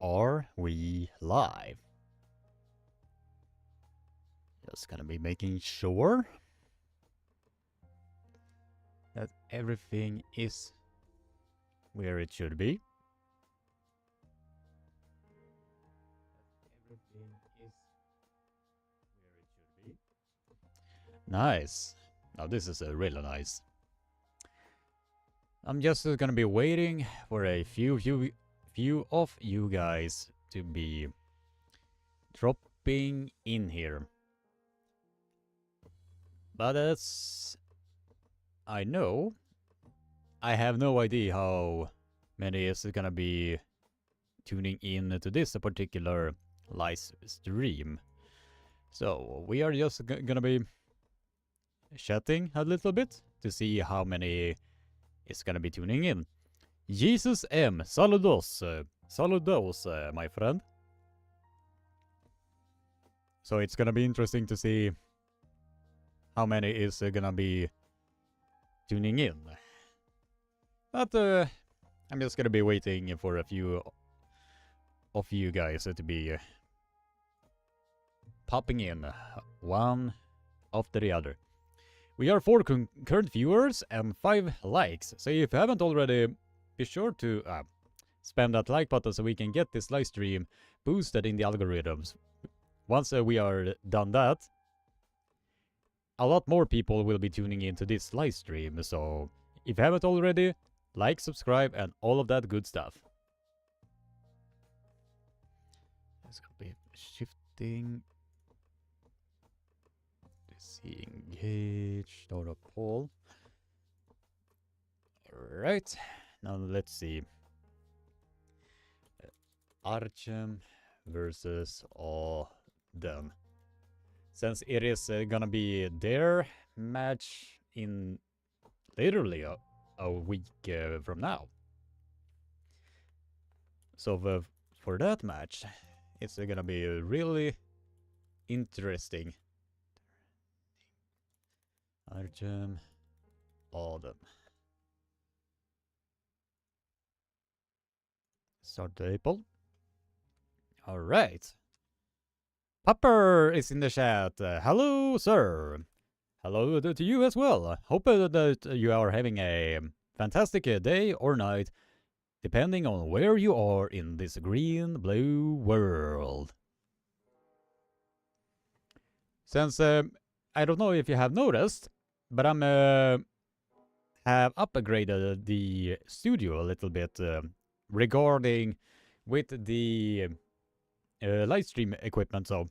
are we live? Just gonna be making sure that everything is where it should be. Everything is where it should be. Nice. Now this is really nice. I'm just gonna be waiting for a few of you guys to be dropping in here. But as I know, I have no idea how many is gonna be tuning in to this particular live stream. So we are just gonna be chatting a little bit to see how many is gonna be tuning in. Jesus M, saludos, my friend. So it's gonna be interesting to see how many is gonna be tuning in. But I'm just gonna be waiting for a few of you guys to be popping in one after the other. We are 4 concurrent viewers and 5 likes. So if you haven't already, be sure to spam that like button so we can get this live stream boosted in the algorithms. Once we are done that, a lot more people will be tuning into this live stream. So if you haven't already, like, subscribe, and all of that good stuff. It's gonna be shifting. Engage, start a poll. Alright, now let's see. Artem versus Auden. Since it is gonna be their match in literally a week from now. So for that match, it's gonna be really interesting. Artem, Auden. Start the poll. Alright. Pupper is in the chat. Hello, sir. Hello to you as well. Hope that you are having a fantastic day or night, depending on where you are in this green-blue world. Since I don't know if you have noticed, but I'm have upgraded the studio a little bit regarding with the live stream equipment. So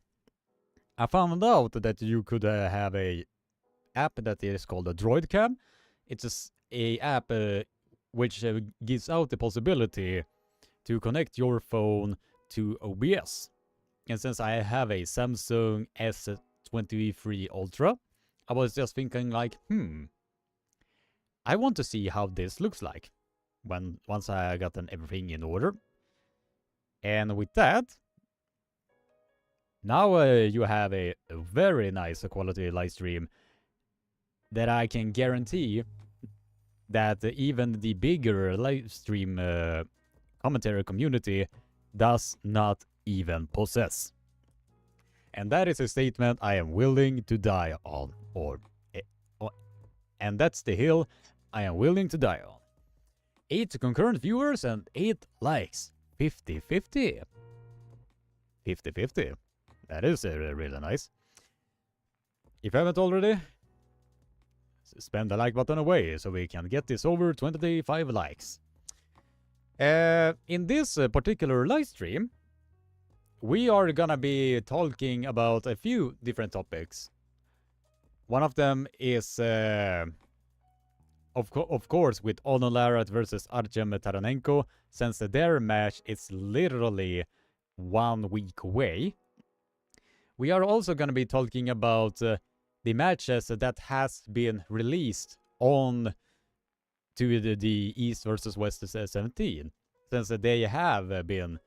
I found out that you could have a app that is called a Droid Cam. It's a app which gives out the possibility to connect your phone to OBS. And since I have a Samsung S23 Ultra, I was just thinking like, I want to see how this looks like once I gotten everything in order. And with that, now you have a very nice quality live stream that I can guarantee that even the bigger live stream commentary community does not even possess. And that is a statement I am willing to die on. And that's the hill I am willing to die on. 8 concurrent viewers and 8 likes. 50-50. 50-50. That is really nice. If you haven't already, spam the like button away so we can get this over 25 likes. In this particular live stream, we are gonna be talking about a few different topics. One of them is, of course, with Auden Larat versus Artem Taranenko, since their match is literally 1 week away. We are also gonna be talking about the matches that has been released on to the East versus West 17, since they have been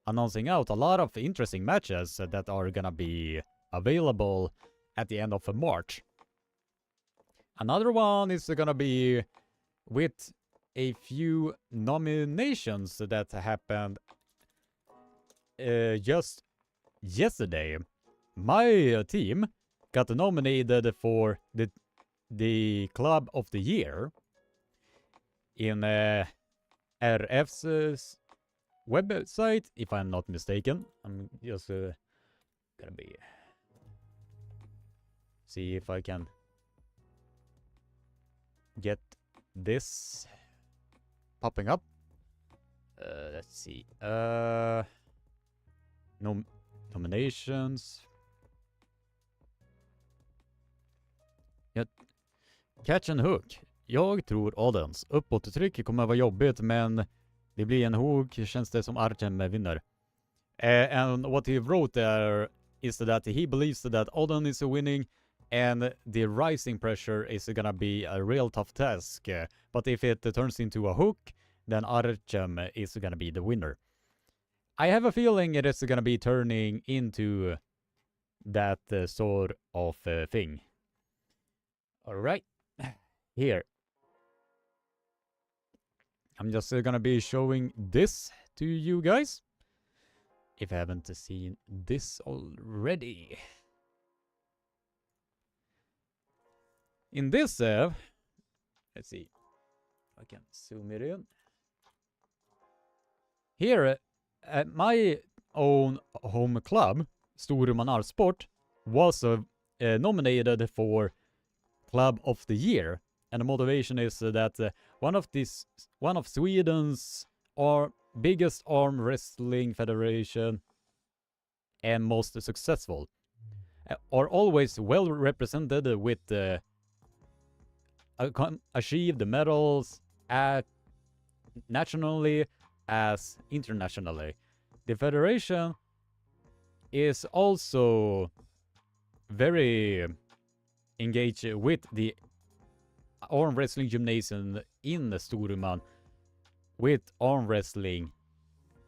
announcing out a lot of interesting matches that are gonna be available at the end of March. Another one is gonna be with a few nominations that happened just yesterday, my team got nominated for the Club of the Year in RF's website, if I'm not mistaken. I'm just gonna be see if I can get this popping up. Let's see. Nominations. Catch and hook. Jag tror Audens uppåttryck kommer vara jobbigt, men det blir en hook, känns det som Artem vinner. And what he wrote there is that he believes that Auden is winning and the rising pressure is gonna be a real tough task. But if it turns into a hook, then Artem is gonna be the winner. I have a feeling it is gonna be turning into that sort of thing. Alright, here. I'm just gonna be showing this to you guys, if you haven't seen this already. In this, let's see, I can zoom it in. Here, at my own home club, Överumans Armsport, was nominated for Club of the Year, and the motivation is that one of Sweden's biggest arm wrestling federation and most successful are always well represented with achieved medals at nationally as internationally. The federation is also very engaged with the arm wrestling gymnasium in Storuman, with arm wrestling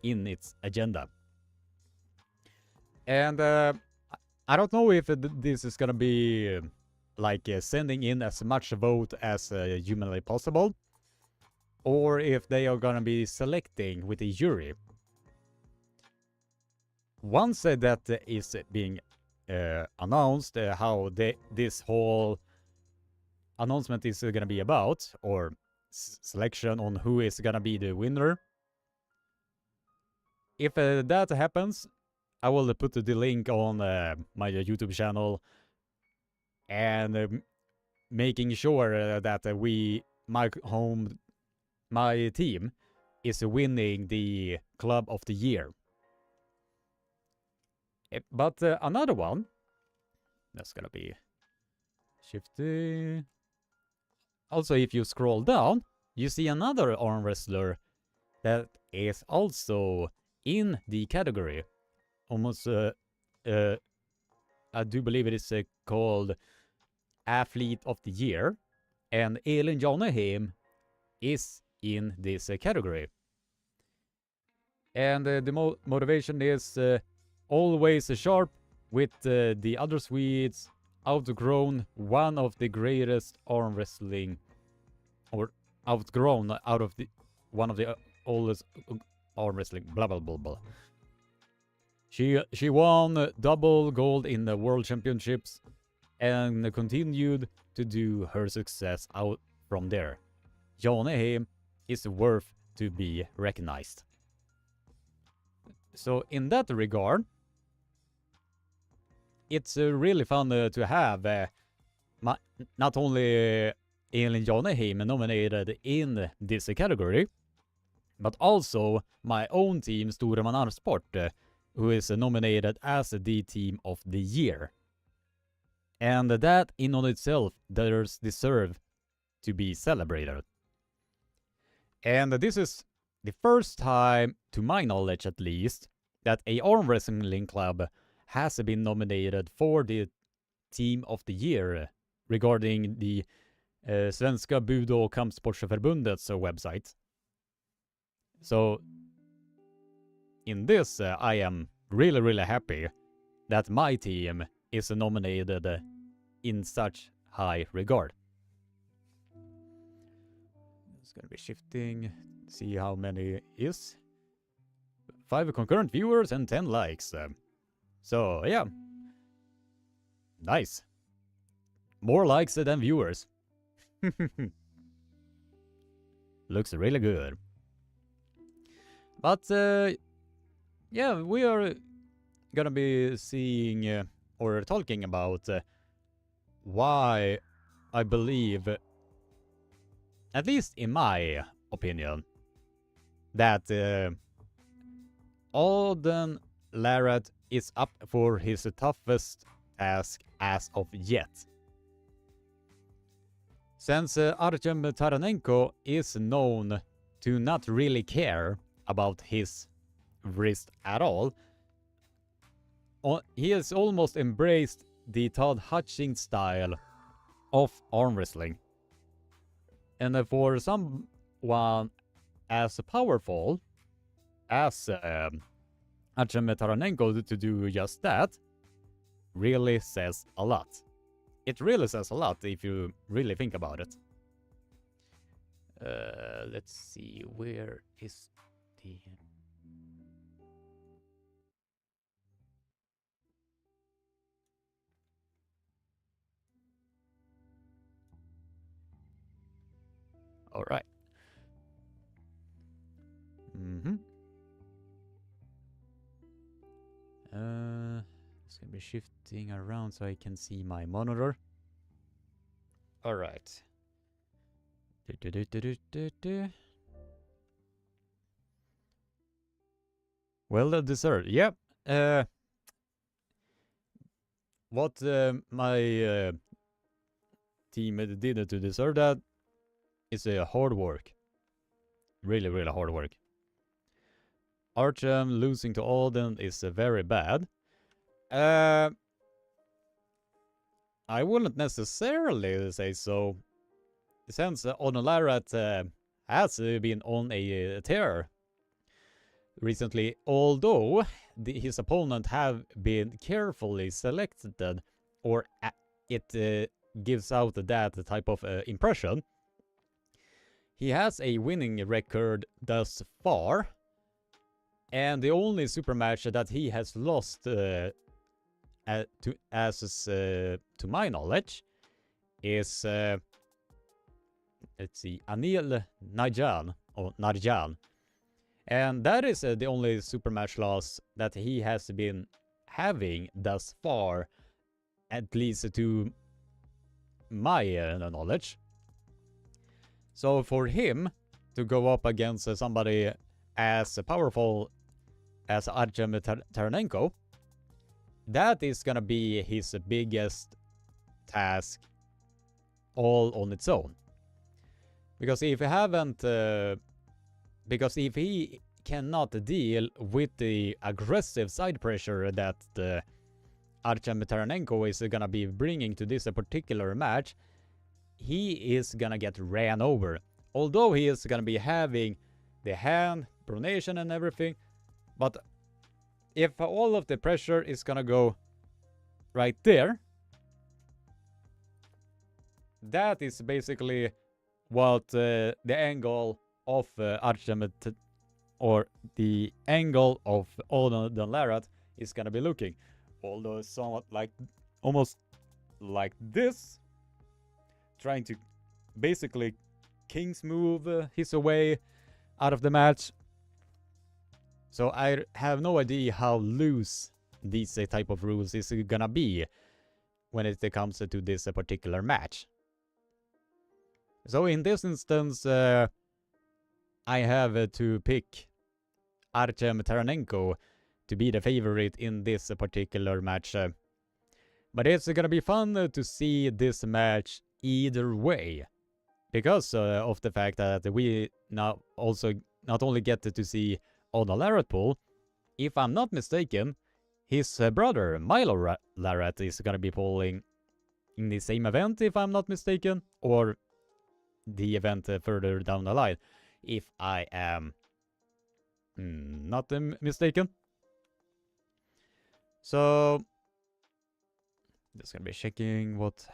in its agenda. And I don't know if this is gonna be like sending in as much vote as humanly possible, or if they are gonna be selecting with a jury. Once that is being announced, how this whole announcement is gonna be about, or selection on who is gonna be the winner. If that happens, I will put the link on my YouTube channel, and making sure that my team is winning the Club of the Year. But another one, that's gonna be shifty. Also, if you scroll down, you see another arm wrestler that is also in the category. Almost, I do believe it is called Athlete of the Year, and Elin Janeheim is in this category. And the motivation is always sharp with the other Swedes, outgrown one of the greatest arm wrestling, or outgrown out of one of the oldest arm wrestling, blah blah blah blah. She won double gold in the World Championships and continued to do her success out from there. Janeheim is worth to be recognized. So in that regard, it's really fun to have not only Elin Janeheim nominated in this category, but also my own team, Överumans Armsport, who is nominated as the Team of the Year. And that in on itself does deserve to be celebrated. And this is the first time, to my knowledge at least, that a arm wrestling club has been nominated for the Team of the Year regarding the Svenska Budo- och Kampsportsförbundets website. So in this, I am really happy that my team is nominated in such high regard. It's gonna be shifting, see how many is. 5 concurrent viewers and 10 likes. So, yeah. Nice. More likes than viewers. Looks really good. But, yeah, we are gonna be seeing or talking about why I believe, at least in my opinion, that Auden Larratt is up for his toughest task as of yet. Since Artem Taranenko is known to not really care about his wrist at all, he has almost embraced the Todd Hutchings style of arm wrestling. And for someone as powerful as Artem Taranenko to do just that really says a lot. It really says a lot if you really think about it. Let's see, where is the... All right. It's gonna be shifting around so I can see my monitor. All right. Well deserved. Yep. What my team did to deserve that is hard work. Really, really hard work. Artem losing to Auden is very bad. I wouldn't necessarily say so, since Auden Larratt has been on a tear recently, although his opponent have been carefully selected, or it gives out that type of impression. He has a winning record thus far, and the only super match that he has lost, to my knowledge, is let's see, Anil Narjan, and that is the only super match loss that he has been having thus far, at least to my knowledge. So for him to go up against somebody as powerful as Artem Taranenko, that is gonna be his biggest task all on its own. Because if he cannot deal with the aggressive side pressure that Artem Taranenko is gonna be bringing to this particular match, he is gonna get ran over. Although he is gonna be having the hand, pronation and everything, but if all of the pressure is gonna go right there, that is basically what the angle of Artem, or the angle of Auden Larratt is gonna be looking. Although somewhat like, almost like this, trying to basically King's move his way out of the match. So I have no idea how loose these type of rules is gonna be when it comes to this particular match. So in this instance, I have to pick Artem Taranenko to be the favorite in this particular match. But it's gonna be fun to see this match either way, because of the fact that we now also not only get to see Auden Larratt pull, if I'm not mistaken, his brother Milo Larratt is gonna be pulling in the same event, if I'm not mistaken, or the event further down the line, if I am not mistaken. So just gonna be checking what.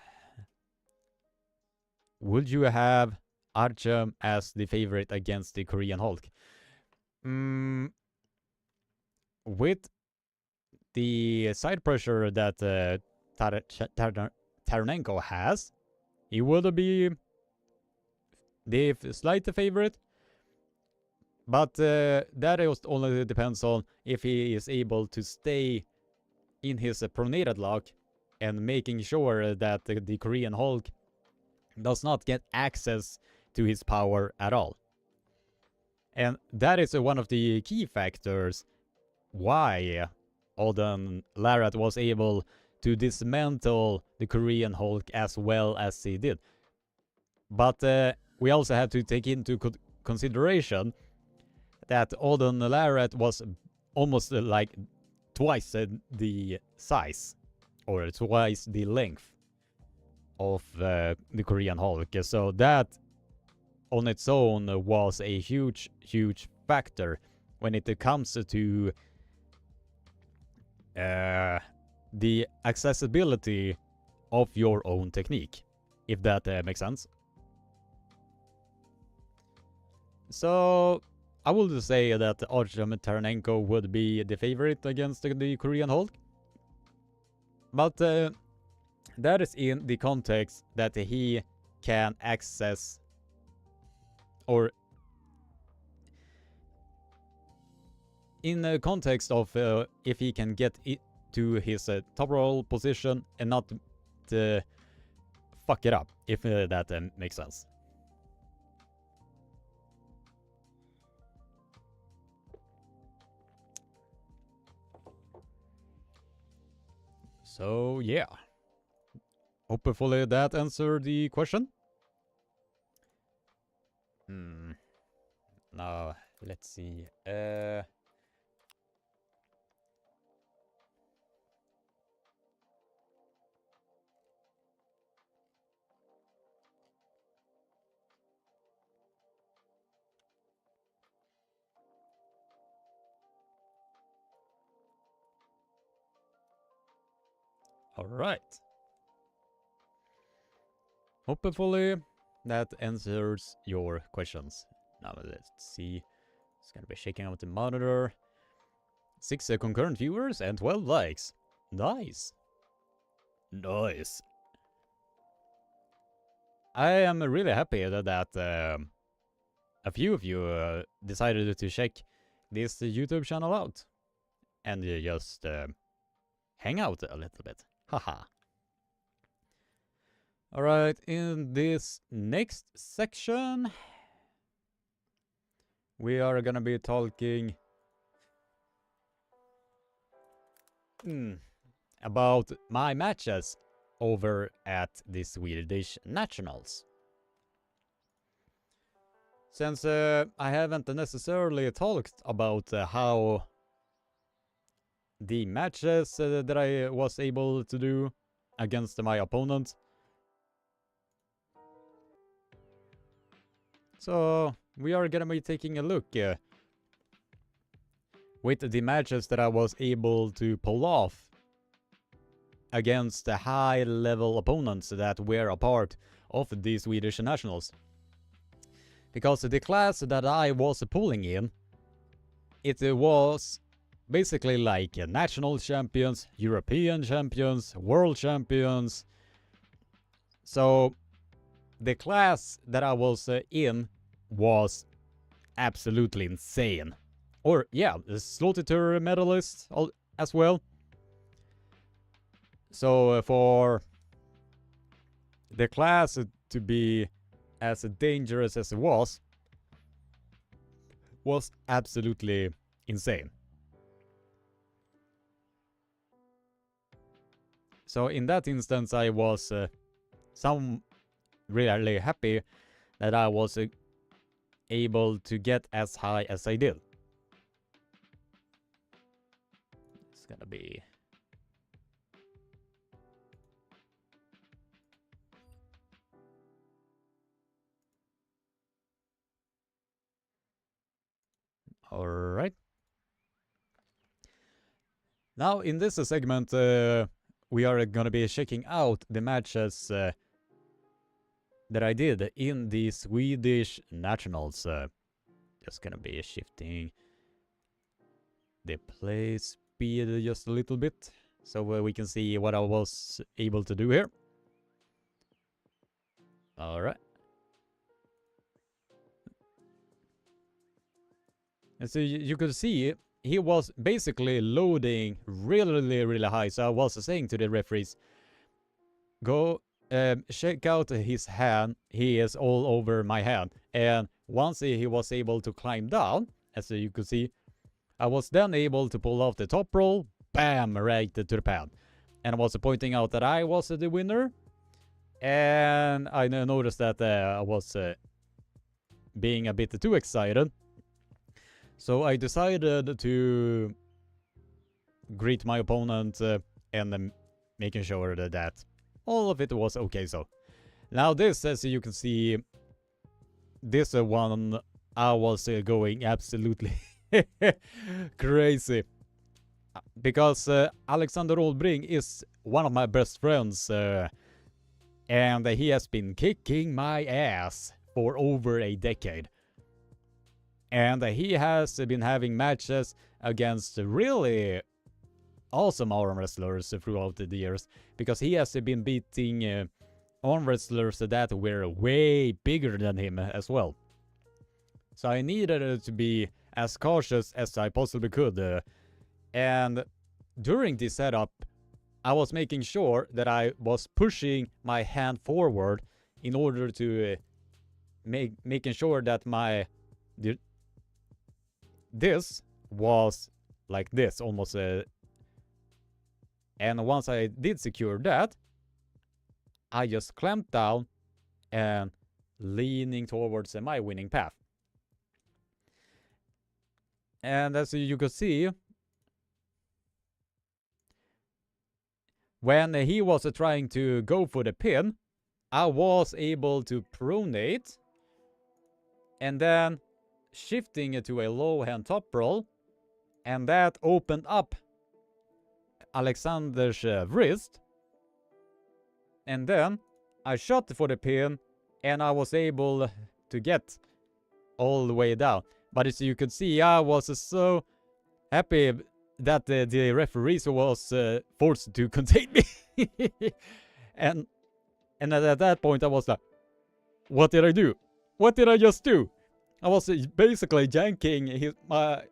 Would you have Artem as the favorite against the Korean Hulk? with the side pressure that Taranenko has, he would be the slight favorite. But that only depends on if he is able to stay in his pronated lock and making sure that the Korean Hulk does not get access to his power at all. And that is one of the key factors why Auden Larratt was able to dismantle the Korean Hulk as well as he did. But we also have to take into consideration that Auden Larratt was almost like twice the size, or twice the length of the Korean Hulk. So that on its own was a huge factor when it comes to the accessibility of your own technique, if that makes sense. So I will say that Artem Taranenko would be the favorite against the Korean Hulk. But that is in the context that he can access, or in the context of if he can get it to his top roll position and not fuck it up, if that makes sense. So yeah, hopefully that answered the question. Now let's see. All right. Hopefully that answers your questions. Now let's see. It's gonna be shaking out the monitor. 6 concurrent viewers and 12 likes. Nice. Nice. I am really happy that a few of you decided to check this YouTube channel out and just hang out a little bit. Haha. Alright, in this next section, we are gonna be talking about my matches over at the Swedish Nationals. Since I haven't necessarily talked about how the matches that I was able to do against my opponent. So we are gonna be taking a look with the matches that I was able to pull off against the high-level opponents that were a part of the Swedish Nationals. Because the class that I was pulling in, it was basically like national champions, European champions, world champions. So the class that I was in was absolutely insane. Or yeah, the Slaughter medalist as well. So for the class to be as dangerous as it was absolutely insane. So in that instance, I was really happy that I was able to get as high as I did. It's gonna be... Alright. Now in this segment, we are gonna be checking out the matches that I did in the Swedish Nationals. Just gonna be shifting the play speed just a little bit so we can see what I was able to do here. All right. And so you could see he was basically loading really high. So I was saying to the referees, go check out his hand. He is all over my hand. And once he was able to climb down, as you could see, I was then able to pull off the top roll, bam, right to the pad. And I was pointing out that I was the winner. And I noticed that I was being a bit too excited. So I decided to greet my opponent and making sure that all of it was okay. So now this, as you can see, this one I was going absolutely crazy. Because Alexander Oldbring is one of my best friends. And he has been kicking my ass for over a decade. And he has been having matches against really awesome arm wrestlers throughout the years. Because he has been beating arm wrestlers that were way bigger than him as well. So I needed to be as cautious as I possibly could. And during this setup, I was making sure that I was pushing my hand forward in order to making sure that this was like this almost. And once I did secure that, I just clamped down and leaning towards my winning path. And as you could see, when he was trying to go for the pin, I was able to pronate and then shifting to a low hand top roll, and that opened up Alexander's wrist. And then I shot for the pin and I was able to get all the way down. But as you could see, I was so happy that the referees was forced to contain me. and at that point I was like, what did I do? What did I just do? I was basically janking my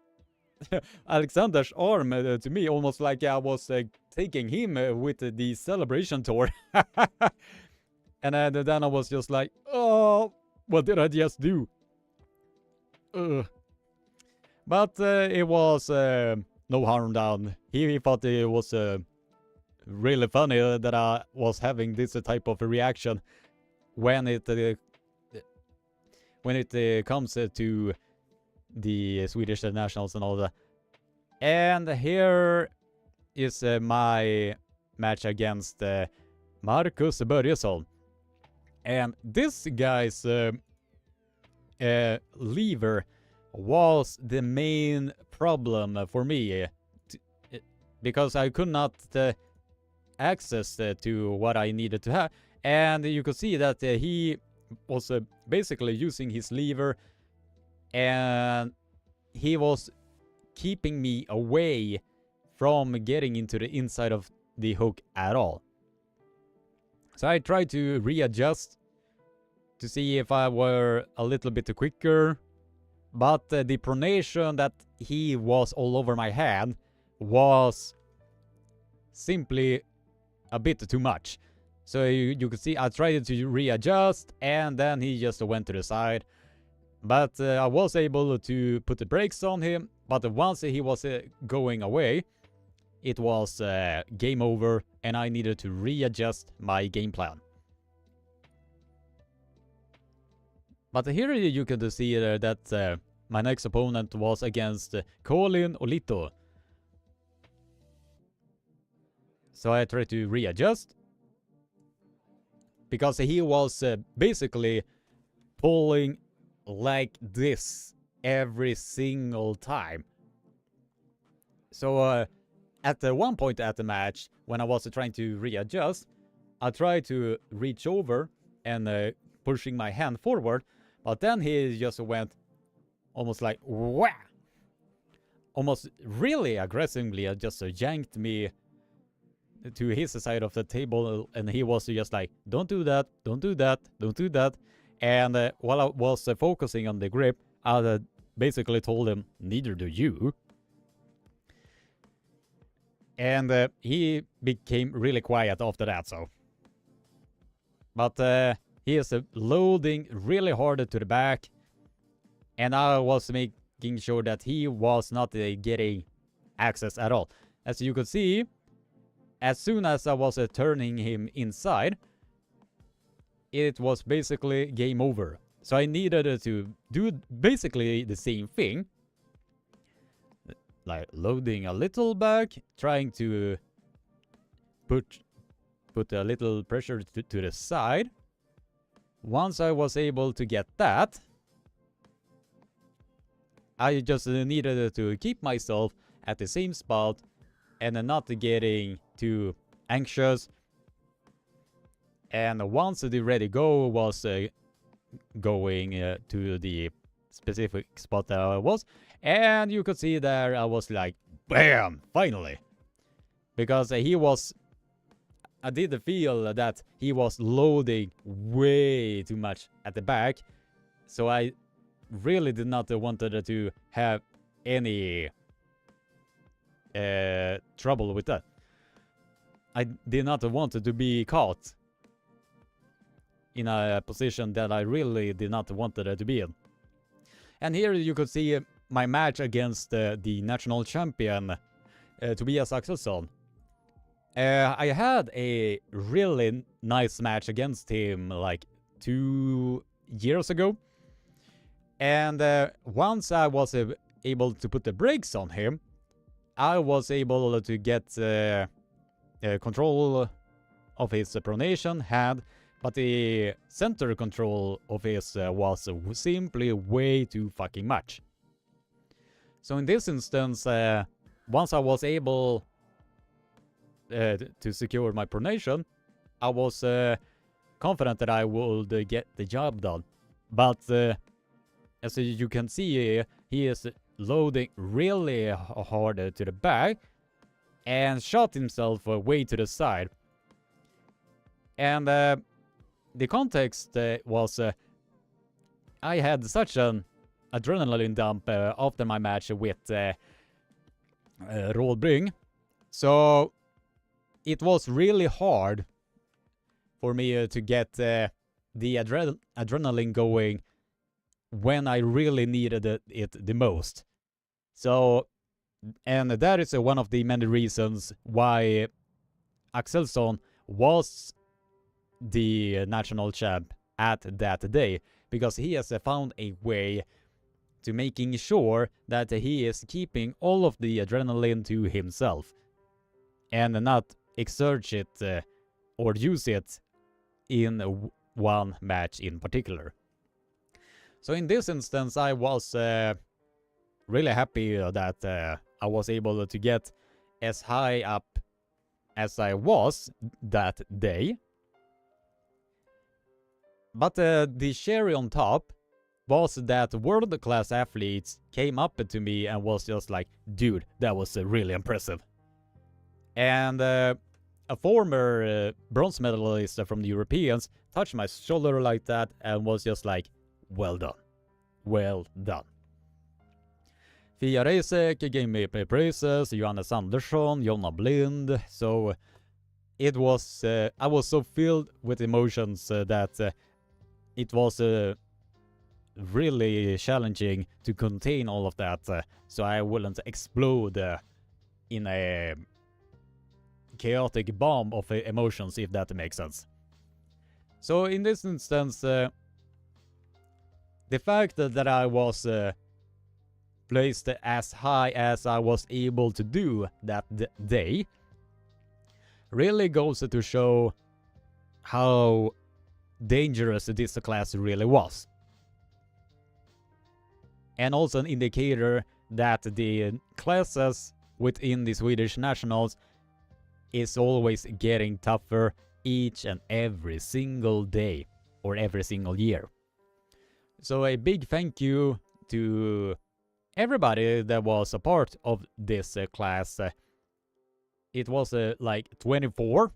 Alexander's arm to me, almost like I was taking him with the celebration tour. And then I was just like, oh, what did I just do? But it was no harm done. He thought it was really funny that I was having this type of a reaction when it comes to the Swedish nationals and all that. And here is my match against Marcus Börjesson. And this guy's lever was the main problem for me, because I could not access to what I needed to have. And you could see that he was basically using his lever, and he was keeping me away from getting into the inside of the hook at all. So I tried to readjust to see if I were a little bit quicker, but the pronation that he was all over my hand was simply a bit too much. So you could see I tried to readjust, and then he just went to the side. But I was able to put the brakes on him, but once he was going away, it was game over, and I needed to readjust my game plan. But here you can see that my next opponent was against Colin Olito. So I tried to readjust, because he was basically pulling like this every single time. So at one point at the match, when I was trying to readjust, I tried to reach over and pushing my hand forward, but then he just went almost like wah. almost really aggressively just yanked me to his side of the table, and he was just like, don't do that, don't do that, don't do that. And while I was focusing on the grip, I basically told him, neither do you. And he became really quiet after that, so. But he is loading really hard to the back, and I was making sure that he was not getting access at all. As you could see, as soon as I was turning him inside, it was basically game over. So I needed to do basically the same thing. Like loading a little back, trying to put a little pressure to the side. Once I was able to get that, I just needed to keep myself at the same spot and not getting too anxious. And once the ready go was going to the specific spot that I was, and you could see there I was like, bam, finally. Because I did feel that he was loading way too much at the back, so I really did not want to have any trouble with that. I did not want to be caught in a position that I really did not want to be in. And here you could see my match against the national champion, Tobias Axelsson. I had a really nice match against him like 2 years ago. And once I was able to put the brakes on him, I was able to get control of his pronation hand, but the center control of his was simply way too fucking much. So in this instance, once I was able to secure my pronation, I was confident that I would get the job done. But as you can see, he is loading really hard to the back and shot himself way to the side. And the context was I had such an adrenaline dump after my match with Rådbring. So it was really hard for me to get the adrenaline going when I really needed it the most. So, and that is one of the many reasons why Axelsson was the national champ at that day, because he has found a way to making sure that he is keeping all of the adrenaline to himself and not exert it or use it in one match in particular. So in this instance, I was really happy that I was able to get as high up as I was that day. But the cherry on top was that world-class athletes came up to me and was just like, dude, that was really impressive. And a former bronze medalist from the Europeans touched my shoulder like that and was just like, well done. Well done. Fia Reisek gave me praises, Johannes Andersson, Jonna Blind. So it was, I was so filled with emotions that it was really challenging to contain all of that, so I wouldn't explode in a chaotic bomb of emotions, if that makes sense. So in this instance, the fact that I was placed as high as I was able to do that day really goes to show how dangerous this class really was. And also an indicator that the classes within the Swedish nationals is always getting tougher each and every single day or every single year. So a big thank you to everybody that was a part of this class, it was like 24.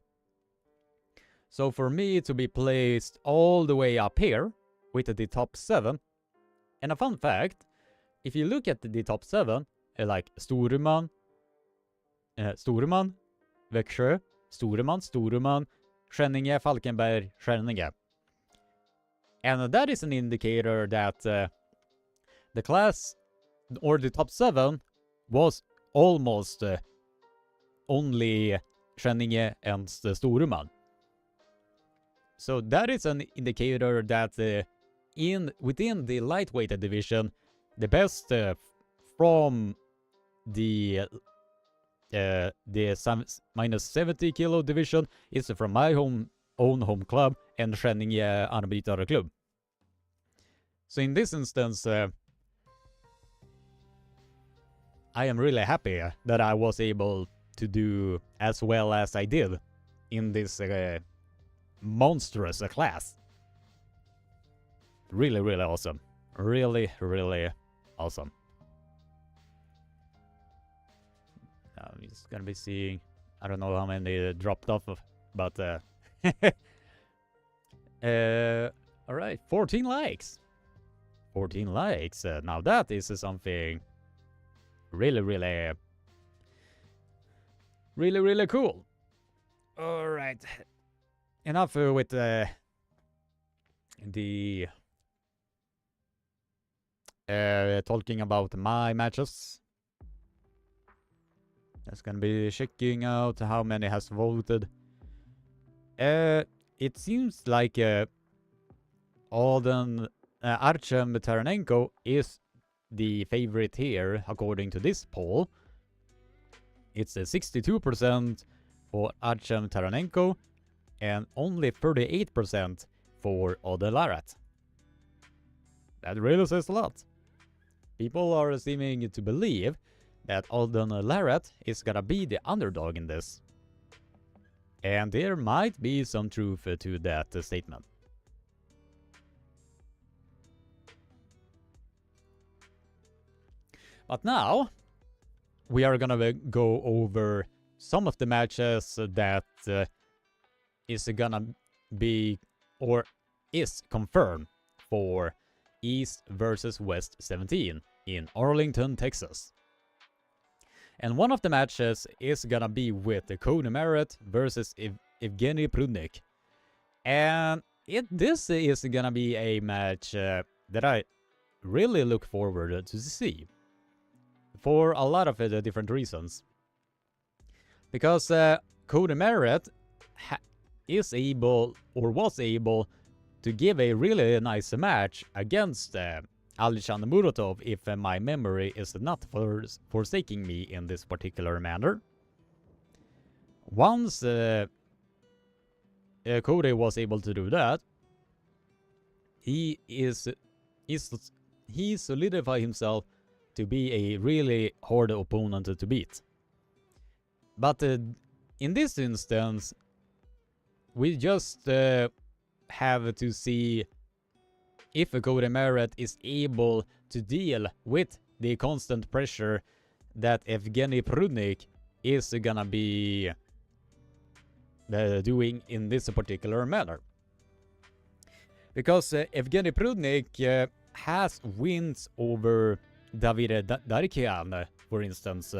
So for me to be placed all the way up here with the top 7, and a fun fact, if you look at the top 7, like Storuman, Växjö, Storuman, Skänninge, Falkenberg, Skänninge. And that is an indicator that the class, or the top 7, was almost only Skänninge and Storuman. So that is an indicator that within the lightweight division, the best from the minus 70 kilo division is from my own home club and Skänninge Arbetareklubb. So in this instance, I am really happy that I was able to do as well as I did in this monstrous class. Really, really awesome. Really, really awesome. I'm just gonna be seeing, I don't know how many dropped off, but alright, 14 likes. 14 likes. Now that is something really, really, really, really cool. Alright. Enough with the talking about my matches. That's gonna be checking out how many has voted. It seems like Auden, Artem Taranenko is the favorite here according to this poll. It's 62% for Artem Taranenko and only 38% for Auden Larat. That really says a lot. People are seeming to believe that Auden Larat is gonna be the underdog in this. And there might be some truth to that statement. But now, we are gonna go over some of the matches that is gonna be, or is confirmed for East versus West 17 in Arlington, Texas. And one of the matches is gonna be with Cody Merritt versus Evgeny Prudnik. And this is gonna be a match that I really look forward to see. For a lot of different reasons. Because Cody Merritt is able, or was able, to give a really nice match against Alexander Muratov, if my memory is not forsaking me in this particular manner. Once Cody was able to do that, he solidified himself to be a really hard opponent to beat. But in this instance, we just have to see if Cody Merritt is able to deal with the constant pressure that Evgeny Prudnik is gonna be doing in this particular manner. Because Evgeny Prudnik has wins over David Darkian, for instance.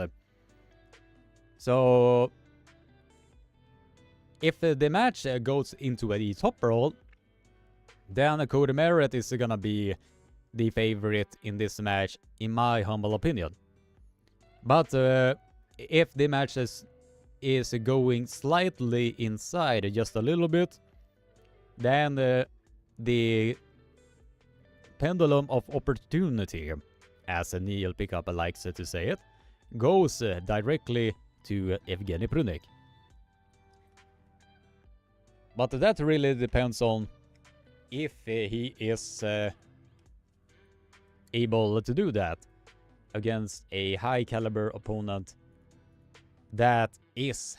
So if the match goes into a top roll, then Cody Merritt is gonna be the favorite in this match, in my humble opinion. But if the match is going slightly inside just a little bit, then the pendulum of opportunity, as Neil Pickup likes to say it, goes directly to Evgeny Prudnik. But that really depends on if he is able to do that against a high caliber opponent that is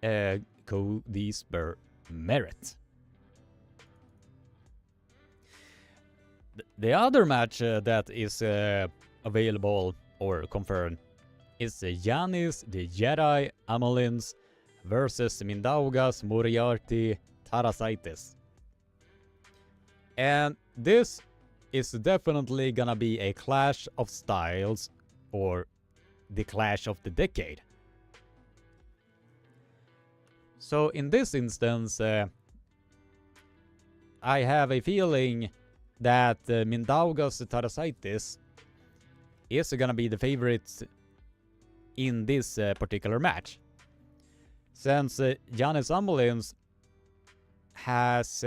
Cody Merritt. The other match that is available or confirmed is Giannis the Jedi Amelins versus Mindaugas Moriarty Tarasaitis. And this is definitely gonna be a clash of styles, or the clash of the decade. So in this instance, I have a feeling that Mindaugas Tarasaitis is gonna be the favorite in this particular match. Since Giannis Amelins has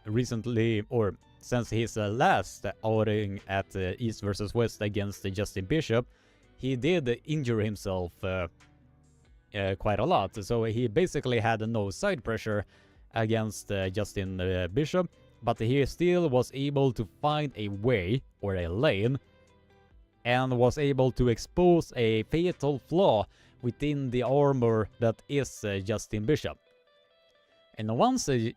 recently, or since his last outing at East vs West against Justin Bishop, he did injure himself quite a lot. So he basically had no side pressure against Justin Bishop, but he still was able to find a way, or a lane, and was able to expose a fatal flaw within the armor that is Justin Bishop. And once Giannis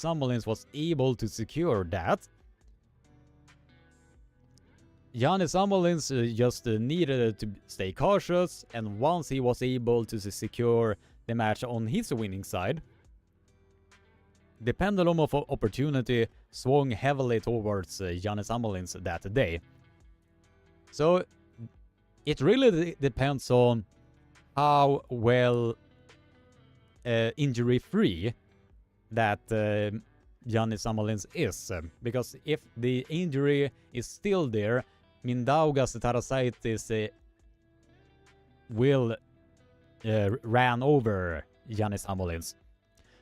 Amelins was able to secure that, Giannis Amelins just needed to stay cautious, and once he was able to secure the match on his winning side, the pendulum of opportunity swung heavily towards Giannis Amelins that day. So it really depends on how well injury-free that Giannis Amelins is. Because if the injury is still there, Mindaugas Tarasaitis will ran over Giannis Amelins.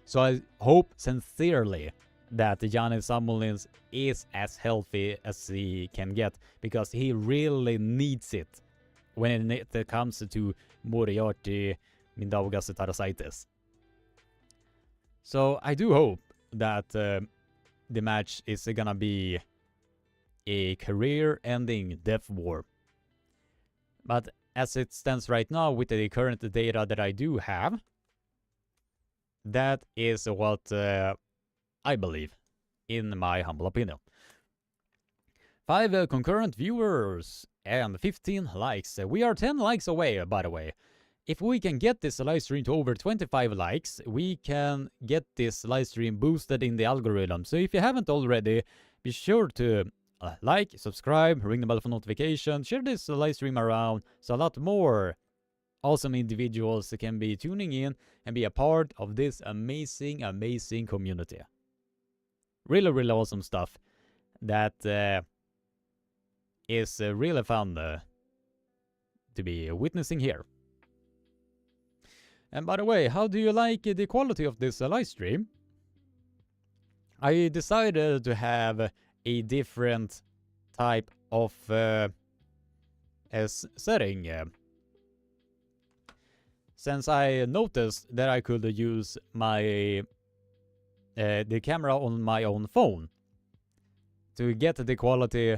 So I hope sincerely that Giannis Amelins is as healthy as he can get, because he really needs it when it comes to Moriarty Mindaugas Tarasaitis. So I do hope that the match is gonna be a career-ending death war. But as it stands right now, with the current data that I do have, that is what I believe, in my humble opinion. 5 concurrent viewers and 15 likes. We are 10 likes away, by the way. If we can get this live stream to over 25 likes, we can get this live stream boosted in the algorithm. So if you haven't already, be sure to like, subscribe, ring the bell for notifications, share this live stream around so a lot more awesome individuals can be tuning in and be a part of this amazing, amazing community. Really, really awesome stuff that is really fun to be witnessing here. And by the way, how do you like the quality of this live stream? I decided to have a different type of setting, since I noticed that I could use my the camera on my own phone to get the quality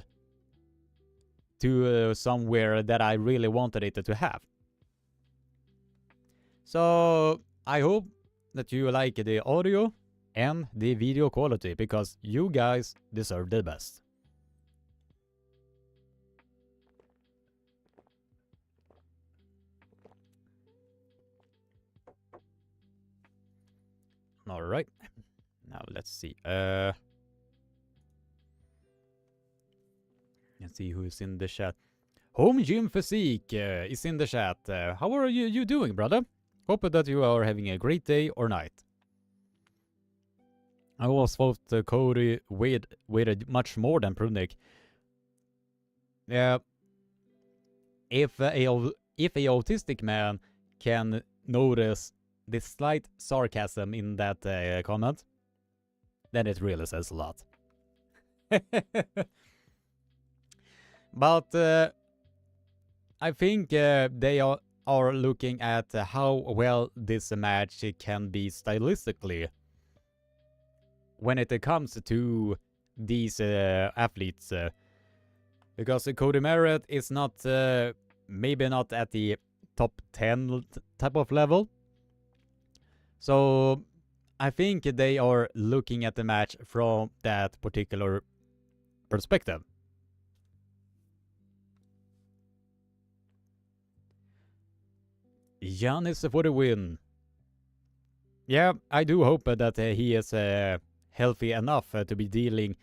to somewhere that I really wanted it to have. So I hope that you like the audio and the video quality, because you guys deserve the best. All right, now let's see. Let's see who's in the chat. Home Gym Physique is in the chat. How are you doing, brother? Hope that you are having a great day or night. I always thought Cody weighed much more than Prudnik. Yeah. If a autistic man can notice the slight sarcasm in that comment, then it really says a lot. But I think they are looking at how well this match can be stylistically when it comes to these athletes. Because Cody Merritt is not, maybe not at the top 10 type of level. So I think they are looking at the match from that particular perspective. Giannis for the win. Yeah, I do hope that he is healthy enough to be dealing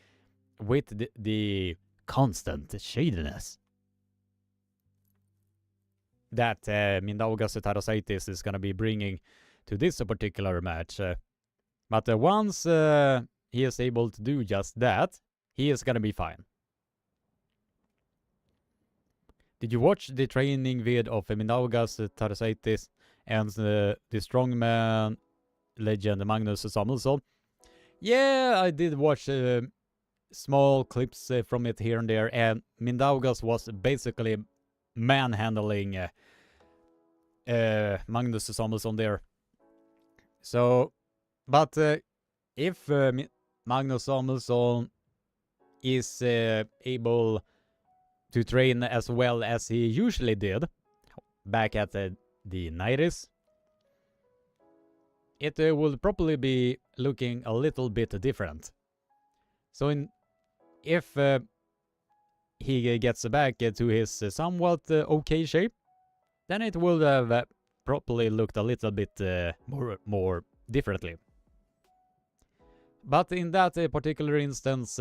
with the constant shadiness that Mindaugas Tarasaitis is going to be bringing to this particular match. But once he is able to do just that, he is going to be fine. Did you watch the training vid of Mindaugas Tarasaitis and the strongman legend Magnus Samuelsson? Yeah, I did watch small clips from it here and there, and Mindaugas was basically manhandling Magnus Samuelsson there. So, but if Magnus Samuelsson is able to train as well as he usually did back at the 90s, it will probably be looking a little bit different. So if he gets back to his somewhat okay shape, then it will have probably looked a little bit more differently. But in that particular instance,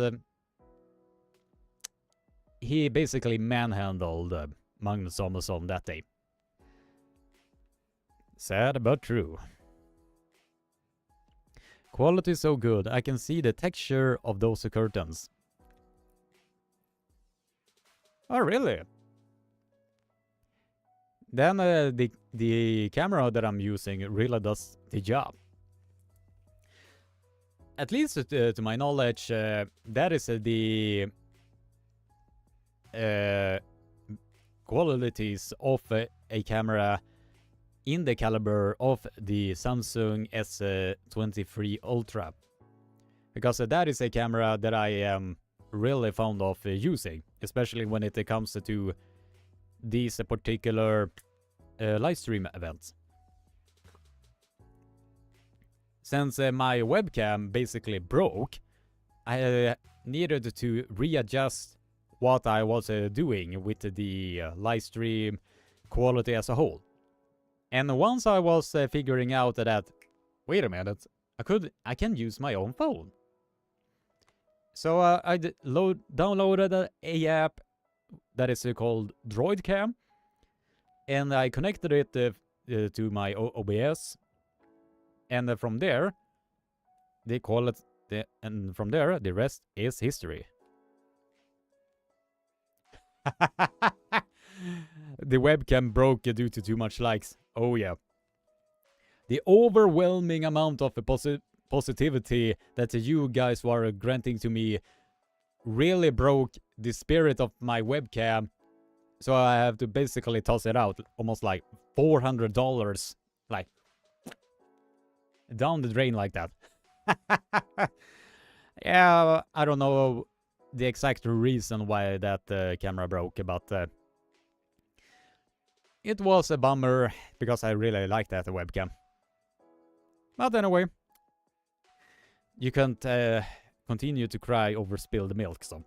he basically manhandled Magnus Samuelsson that day. Sad but true. Quality so good, I can see the texture of those curtains. Oh, really? Then the camera that I'm using really does the job. At least to my knowledge, that is the qualities of a camera in the caliber of the Samsung S23 Ultra. Because that is a camera that I am really fond of using, especially when it comes to these particular live stream events. Since my webcam basically broke, I needed to readjust what I was doing with the live stream quality as a whole. And once I was figuring out that, wait a minute, I can use my own phone. So I downloaded a app that is called DroidCam, and I connected it to my OBS, and from there, they call it, and from there, the rest is history. The webcam broke due to too much likes. Oh yeah. The overwhelming amount of positivity that you guys were granting to me really broke the spirit of my webcam. So I have to basically toss it out. Almost like $400. Like, down the drain like that. Yeah, I don't know the exact reason why that camera broke, but it was a bummer because I really like that webcam. But anyway, you can't continue to cry over spilled milk, so.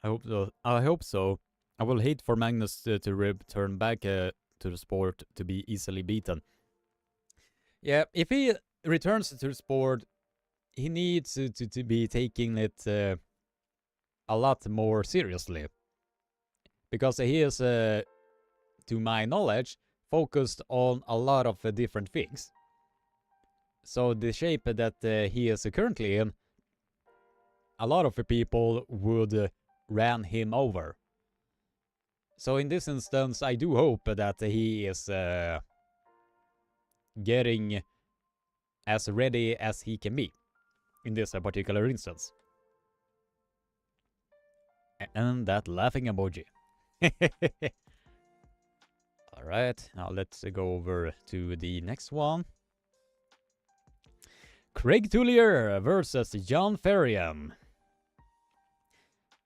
I hope so. I hope so. I will hate for Magnus to return back to the sport to be easily beaten. Yeah, if he returns to the sport, he needs to be taking it a lot more seriously. Because he is, to my knowledge, focused on a lot of different things. So the shape that he is currently in, a lot of people would ran him over. So in this instance, I do hope that he is getting as ready as he can be in this particular instance. And that laughing emoji. Alright, now let's go over to the next one. Craig Tullier versus John Ferrian.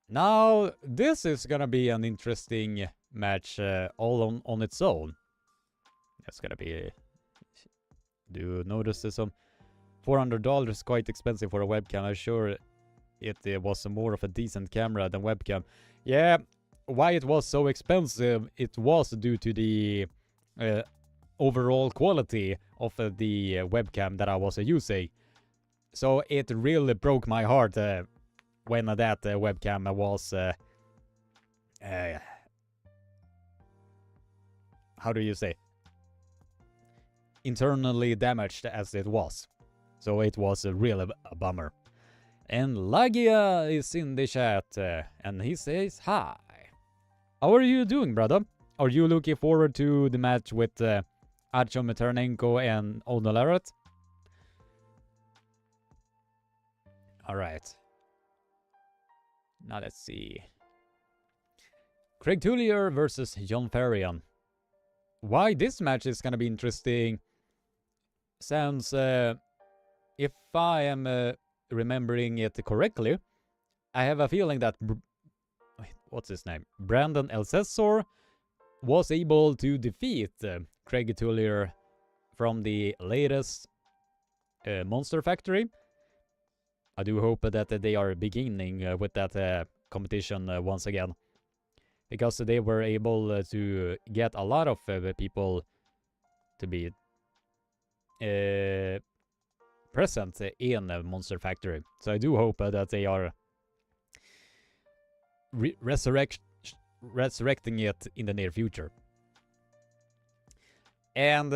Now, this is gonna be an interesting match all on its own. That's gonna be... Do you notice this? Some $400 is quite expensive for a webcam. I'm sure it was more of a decent camera than webcam. Yeah, why it was so expensive, it was due to the overall quality of the webcam that I was using. So it really broke my heart when that webcam was... how do you say? Internally damaged as it was. So it was really a bummer. And Lagia is in the chat and he says hi. How are you doing, brother? Are you looking forward to the match with Artem and Auden? Alright. Now let's see. Craig Tullier versus John Ferrian. Why this match is gonna be interesting sounds, if I am remembering it correctly, I have a feeling that what's his name? Brandon Elsessor was able to defeat Craig Tullier from the latest Monster Factory. I do hope that they are beginning with that competition once again, because they were able to get a lot of people to be present in Monster Factory. So I do hope that they are resurrecting it in the near future. And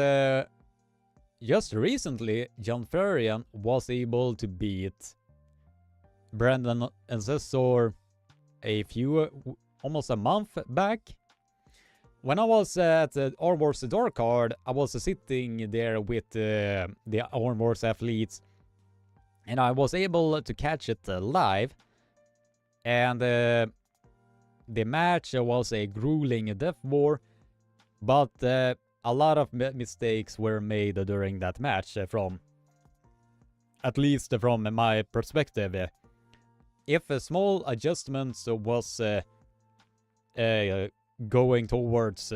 just recently, John Ferrian was able to beat Brandon Elsessor almost a month back. When I was at Arm Wars Dark Card, I was sitting there with the Arm Wars athletes, and I was able to catch it live. And the match was a grueling death war, but a lot of mistakes were made during that match, at least from my perspective. If small adjustments was going towards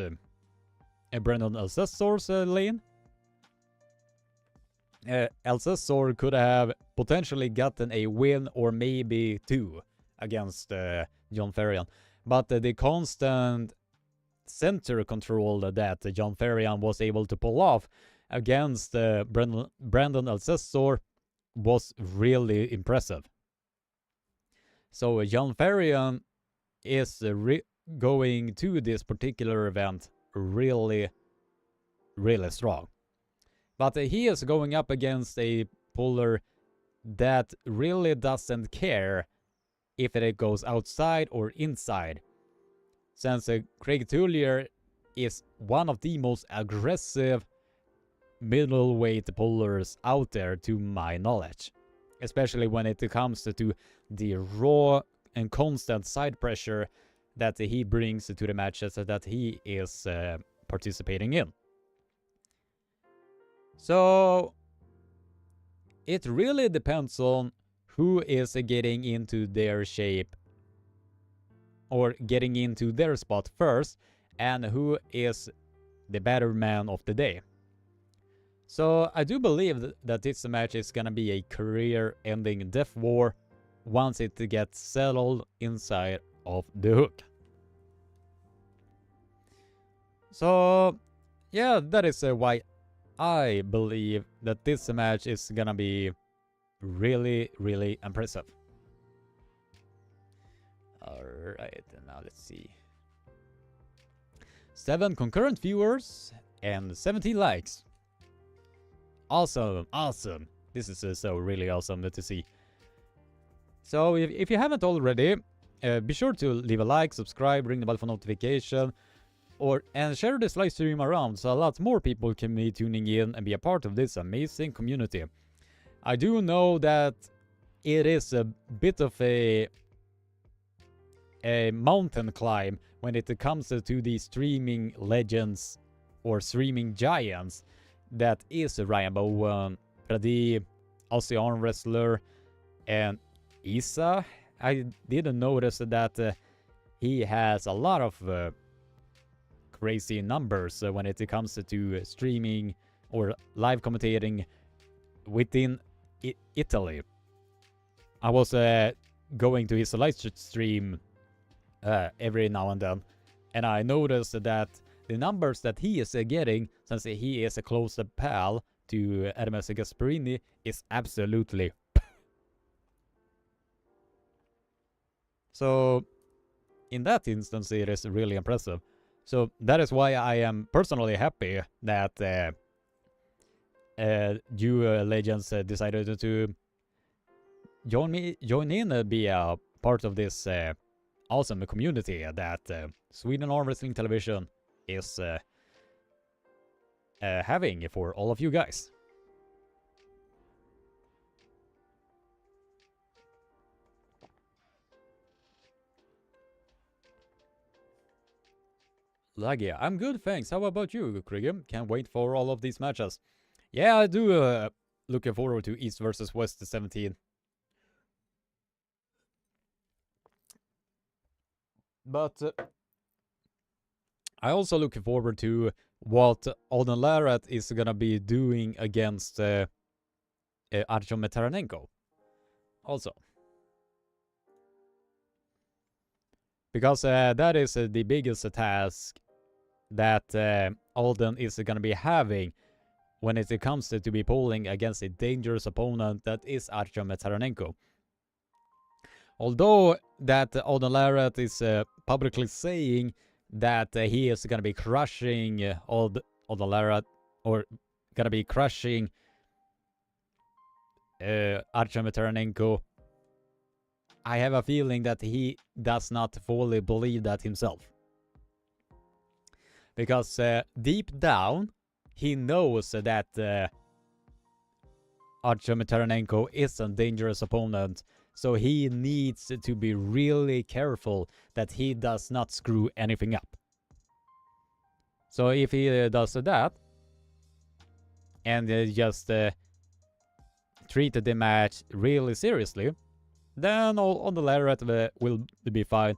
Brandon Elsessor's lane, Elsessor could have potentially gotten a win or maybe two against John Ferrian. But the constant center control that John Ferrian was able to pull off against Brandon Elsessor was really impressive. So John Ferrian is going to this particular event really, really strong. But he is going up against a puller that really doesn't care if it goes outside or inside. Since Craig Tullier is one of the most aggressive middleweight pullers out there to my knowledge. Especially when it comes to the raw and constant side pressure that he brings to the matches that he is participating in. So it really depends on who is getting into their shape or getting into their spot first, and who is the better man of the day. So I do believe that this match is gonna be a career-ending death war once it gets settled inside of the hook. So yeah, that is why I believe that this match is gonna be really, really impressive. Alright, now let's see. 7 concurrent viewers and 17 likes. Awesome, awesome. This is so really awesome to see. So if you haven't already, be sure to leave a like, subscribe, ring the bell for notification, and share this live stream around so a lot more people can be tuning in and be a part of this amazing community. I do know that it is a bit of a mountain climb when it comes to the streaming legends or streaming giants that is Ryan Bowen, Pradi, Aussie arm wrestler, and Isa. I didn't notice that he has a lot of crazy numbers when it comes to streaming or live commentating within Italy. I was going to his live stream every now and then, and I noticed that the numbers that he is getting, since he is a close pal to Artem Gasparini, is absolutely so in that instance it is really impressive. So that is why I am personally happy that you legends decided to join in, be a part of this awesome community that SwedenArmwrestlingTelevision is having for all of you guys. Laggy, I'm good, thanks. How about you, Krigem? Can't wait for all of these matches. Yeah, I do looking forward to East versus West 17. But I also looking forward to what Auden Larat is gonna be doing against Artem Taranenko. Also. Because that is the biggest task that Auden is gonna be having when it comes to be polling against a dangerous opponent that is Artem Taranenko. Although that Auden Larat is publicly saying that he is gonna be crushing Auden Larat, or gonna be crushing Artem Taranenko, I have a feeling that he does not fully believe that himself. Because deep down, he knows that Artem Taranenko is a dangerous opponent, so he needs to be really careful that he does not screw anything up. So if he does that, and just treat the match really seriously, then on the Larat will be fine.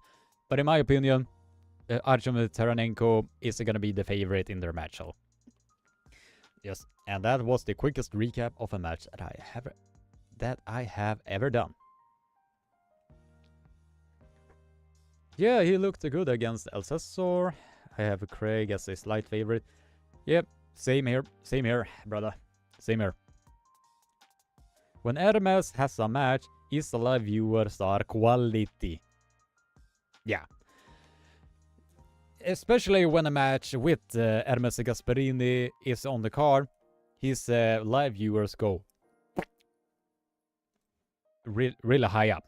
But in my opinion, Artem Taranenko is going to be the favorite in their match. So yes, and that was the quickest recap of a match that I have ever done. Yeah, he looked good against El Cesar. I have Craig as a slight favorite. Yep, same here, brother. Same here. When Hermes has a match, his live viewers are quality. Yeah. Especially when a match with Hermes Gasparini is on the card, his live viewers go really high up.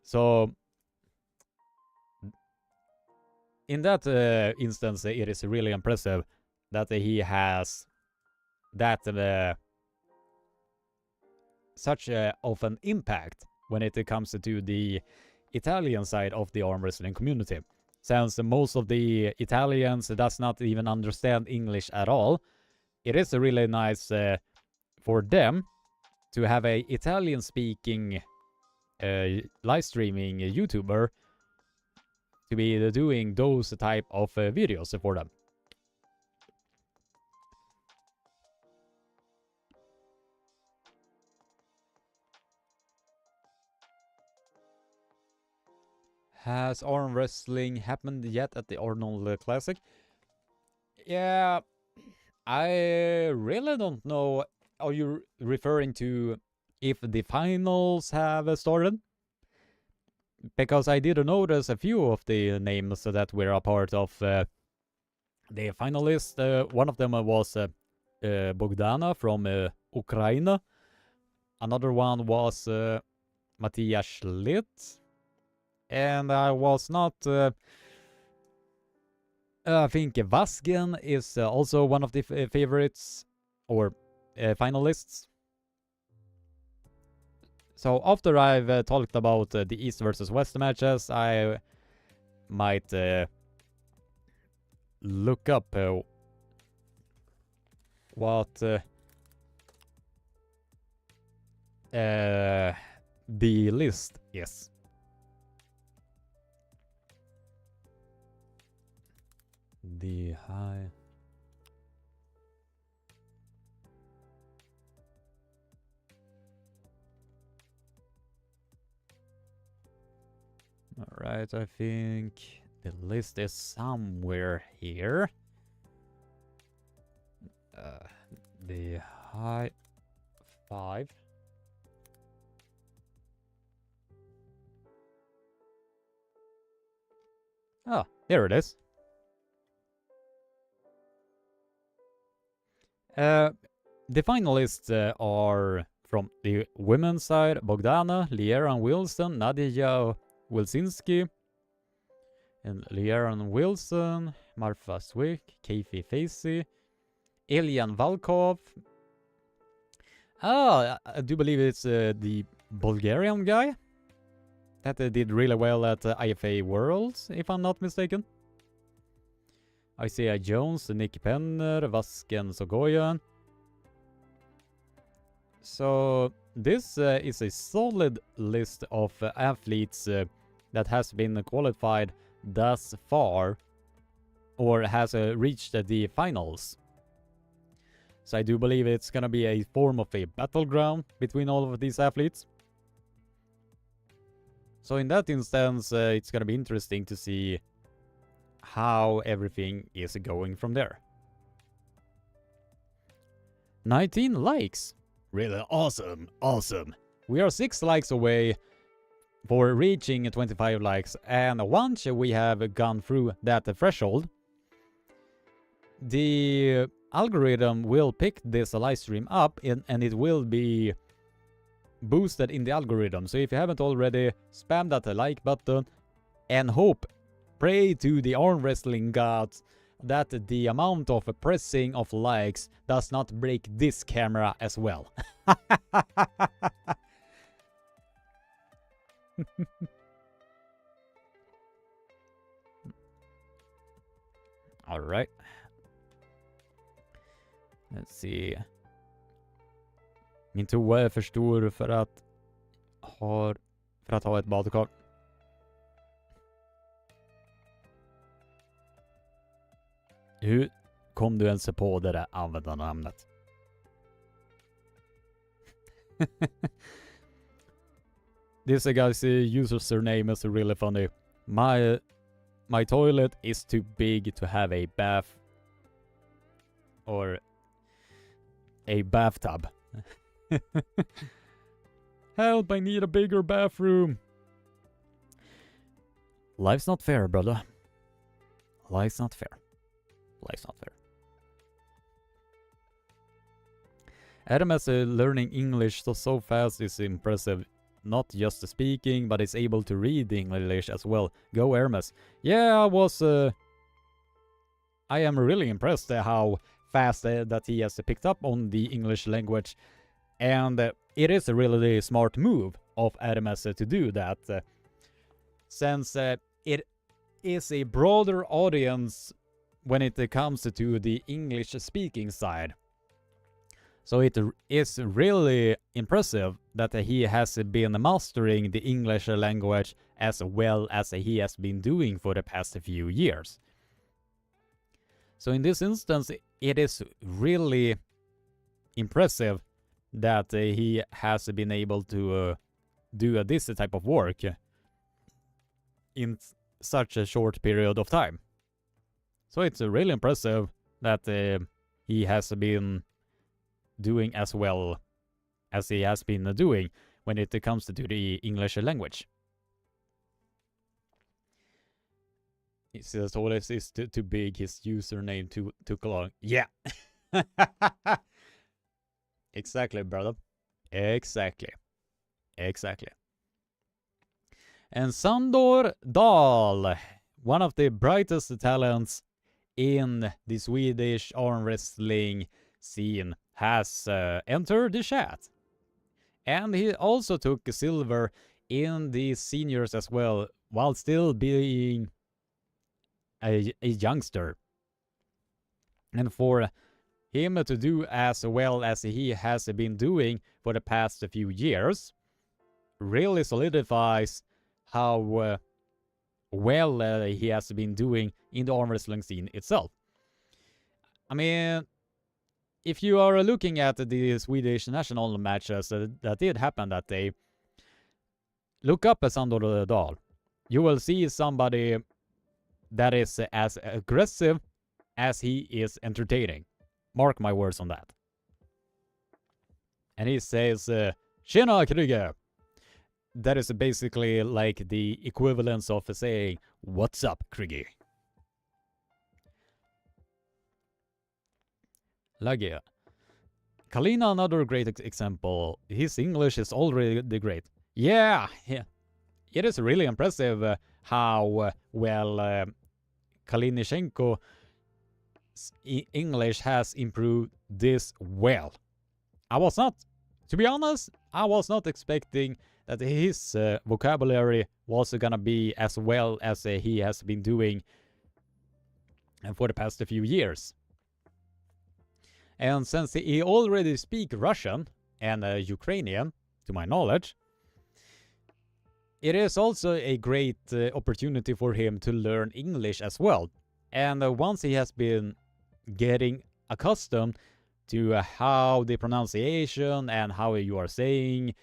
So in that instance, it is really impressive that he has that such of an impact when it comes to the Italian side of the arm wrestling community. Since most of the Italians does not even understand English at all, it is really nice for them to have a Italian speaking live streaming YouTuber to be doing those type of videos for them. Has arm wrestling happened yet at the Arnold Classic? Yeah, I really don't know. Are you referring to if the finals have started? Because I did notice a few of the names that were a part of the finalists. One of them was Bogdana from Ukraine. Another one was Matthias Schlitt. And I was not... I think Vasgen is also one of the favorites, or finalists. So after I've talked about the East versus West matches, I might look up what the list is. The high. Alright, I think the list is somewhere here. The high 5. Oh, here it is. The finalists are from the women's side: Bogdana, Lieran Wilson, Nadia Wilsinski, and Lieran Wilson, Marfa Swick, Keifi Facey, Elian Valkov. I do believe it's the Bulgarian guy that did really well at IFA Worlds, if I'm not mistaken. Isaiah Jones, Nick Penner, Vasken Sogoyan. So this is a solid list of athletes that has been qualified thus far, or has reached the finals. So I do believe it's gonna be a form of a battleground between all of these athletes. So in that instance, it's gonna be interesting to see how everything is going from there. 19 likes. Really awesome, awesome. We are 6 likes away for reaching 25 likes, and once we have gone through that threshold, the algorithm will pick this live stream up and it will be boosted in the algorithm. So if you haven't already, spam that like button and pray to the arm wrestling gods that the amount of pressing of likes does not break this camera as well. All right. Let's see. Min toa är för stor för att ha ett badkar. Hur kom du ens på det där användarnamnet? This guy's user surname is really funny. My toilet is too big to have a bath or a bathtub. Help, I need a bigger bathroom. Life's not fair, brother. Life's not fair. Life's not fair. Adam is learning English so fast is impressive. Not just the speaking, but is able to read English as well. Go Hermes. Yeah, I am really impressed how fast that he has picked up on the English language. And it is a really smart move of Artem to do that. Since it is a broader audience when it comes to the English speaking side. So it is really impressive that he has been mastering the English language as well as he has been doing for the past few years. So in this instance, it is really impressive that he has been able to do this type of work in such a short period of time. So it's really impressive that he has been doing as well as he has been doing when it comes to the English language. He says toilet is too big, his username too long. Yeah. Exactly, brother. Exactly. And Sandor Dahl, one of the brightest talents in the Swedish arm wrestling scene, has entered the chat. And he also took silver in the seniors as well, while still being a youngster. And for him to do as well as he has been doing for the past few years really solidifies how well he has been doing in the arm wrestling scene itself. I mean, if you are looking at the Swedish national matches that did happen that day, look up Sandor Dahl. You will see somebody that is as aggressive as he is entertaining. Mark my words on that. And he says, Tjena Krüger. That is basically like the equivalence of saying, what's up, Krüger? Lage. Kalina, another great example. His English is already great. Yeah. It is really impressive how well Kalinichenko's English has improved this well. To be honest, I was not expecting that his vocabulary was gonna be as well as he has been doing for the past few years. And since he already speaks Russian and Ukrainian, to my knowledge, it is also a great opportunity for him to learn English as well. And once he has been getting accustomed to how the pronunciation and how you are saying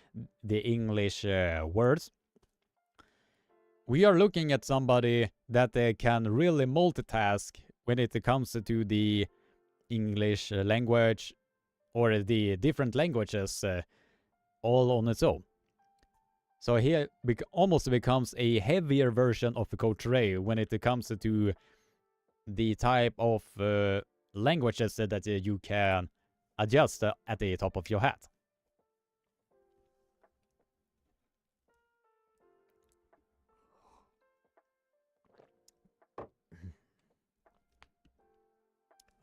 the English words, we are looking at somebody that can really multitask when it comes to the English language or the different languages all on its own. So he almost becomes a heavier version of Coach Ray when it comes to the type of languages that you can adjust at the top of your hat.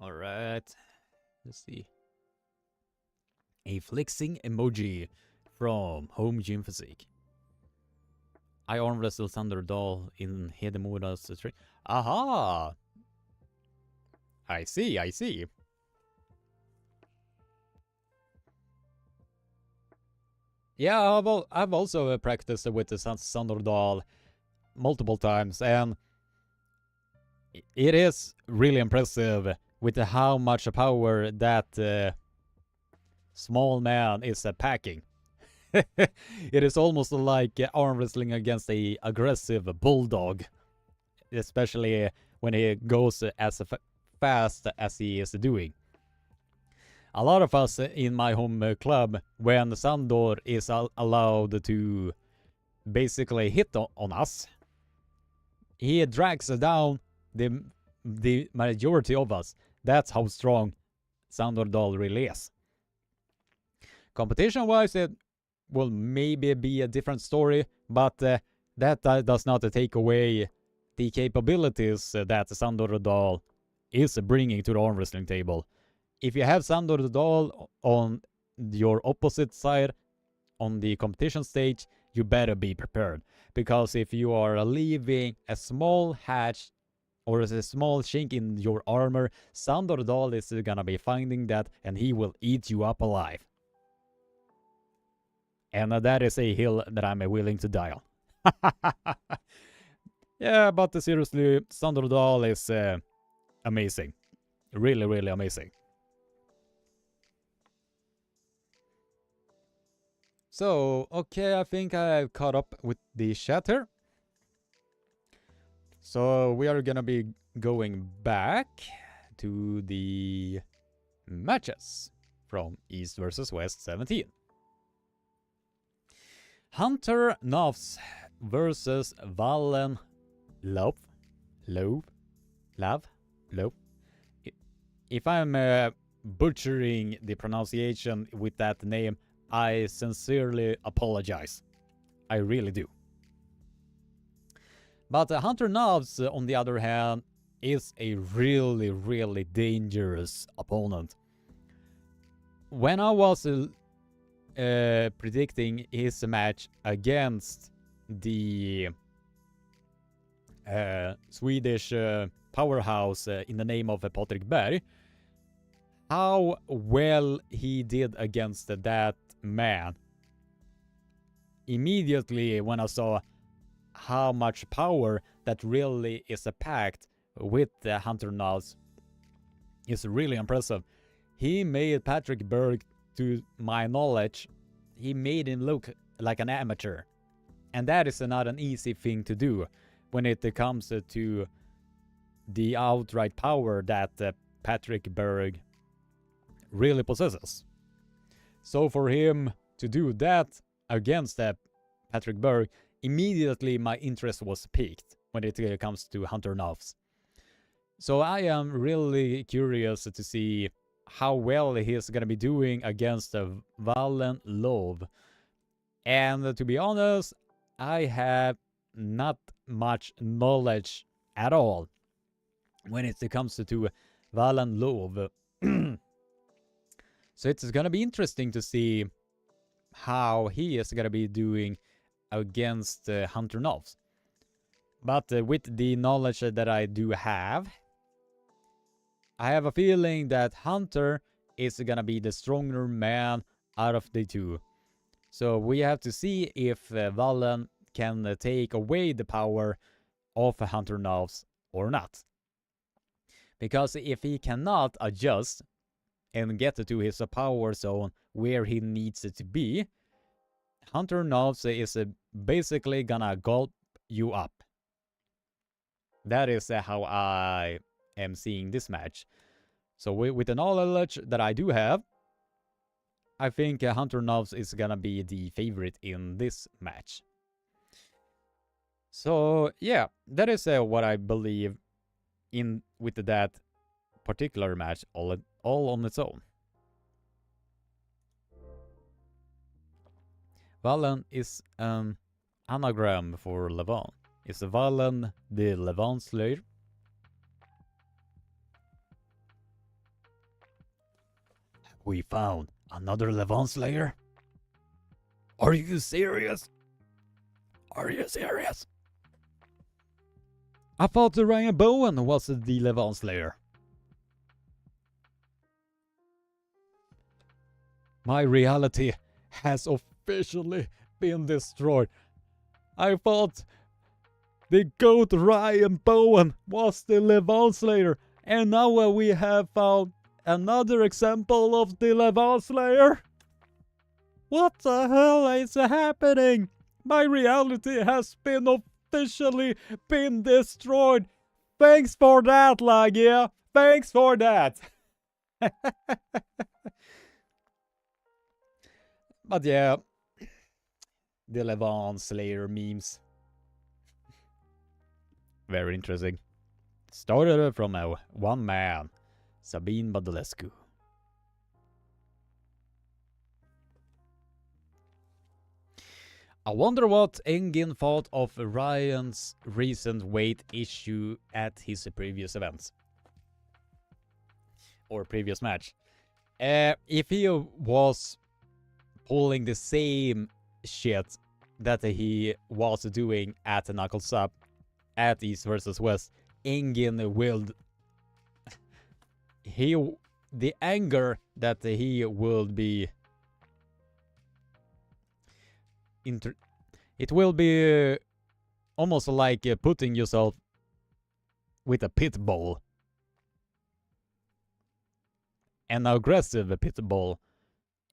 All right, let's see. A flexing emoji from Home Gym Physique. I arm wrestled Sander Dahl in Hedemora's stream. Aha! I see. Yeah, I've also practiced with the Sander Dahl multiple times, and it is really impressive with how much power that small man is packing. It is almost like arm wrestling against a aggressive bulldog, especially when he goes as fast as he is doing. A lot of us in my home club, when Sandor is allowed to basically hit on us, he drags down the majority of us. That's how strong Sandor Dahl really is. Competition-wise, it will maybe be a different story, but that does not take away the capabilities that Sandor Dahl is bringing to the arm wrestling table. If you have Sandor Dahl on your opposite side on the competition stage, you better be prepared. Because if you are leaving a small hatch or a small chink in your armor, Sandor Dahl is gonna be finding that and he will eat you up alive. And that is a hill that I'm willing to die on. Yeah, but seriously, Sandor Dahl is amazing. Really, really amazing. So, okay, I think I've caught up with the chat here. So, we are gonna be going back to the matches from East versus West 17. Hunter Knopfs versus Valen Love. If I'm butchering the pronunciation with that name, I sincerely apologize. I really do. But Hunter Knopfs, on the other hand, is a really, really dangerous opponent. When I was predicting his match against the Swedish powerhouse in the name of Patrik Berg, how well he did against that man. Immediately when I saw how much power that really is packed with the Hunter knives, it's really impressive. He made Patrick Berg, to my knowledge, he made him look like an amateur. And that is not an easy thing to do when it comes to the outright power that Patrick Berg really possesses. So for him to do that against Patrick Berg, immediately my interest was piqued when it comes to Hunter knives. So I am really curious to see how well he's gonna be doing against Valen Love. And to be honest, I have not much knowledge at all when it comes to Valen Love. So it's gonna be interesting to see how he is gonna be doing against Hunter knives. But with the knowledge that I do have, I have a feeling that Hunter is gonna be the stronger man out of the two. So we have to see if Valen can take away the power of Hunter knives or not. Because if he cannot adjust and get to his power zone where he needs it to be, Hunter knives is basically gonna gulp you up. That is how I am seeing this match. So with the knowledge that I do have, I think Hunter knives is gonna be the favorite in this match. So yeah, that is what I believe in with that particular match all on its own. Valen is an anagram for Levant. Is Valen the Levant Slayer? We found another Levant Slayer? Are you serious? Are you serious? I thought Ryan Bowen was the Levant Slayer. My reality has officially been destroyed. I thought the GOAT Ryan Bowen was the Levant Slayer, and now we have found another example of the Levant Slayer? What the hell is happening? My reality has been officially been destroyed. Thanks for that, Lagia. Thanks for that. But yeah, the Levant Slayer memes. Very interesting. Started from one man, Sabine Badalescu. I wonder what Engin thought of Ryan's recent weight issue at his previous events. Or previous match. If he was pulling the same shit that he was doing at the Knuckles Up at East versus West, Engin will... the anger that he will be... it will be almost like putting yourself with a pit bull. An aggressive pit bull.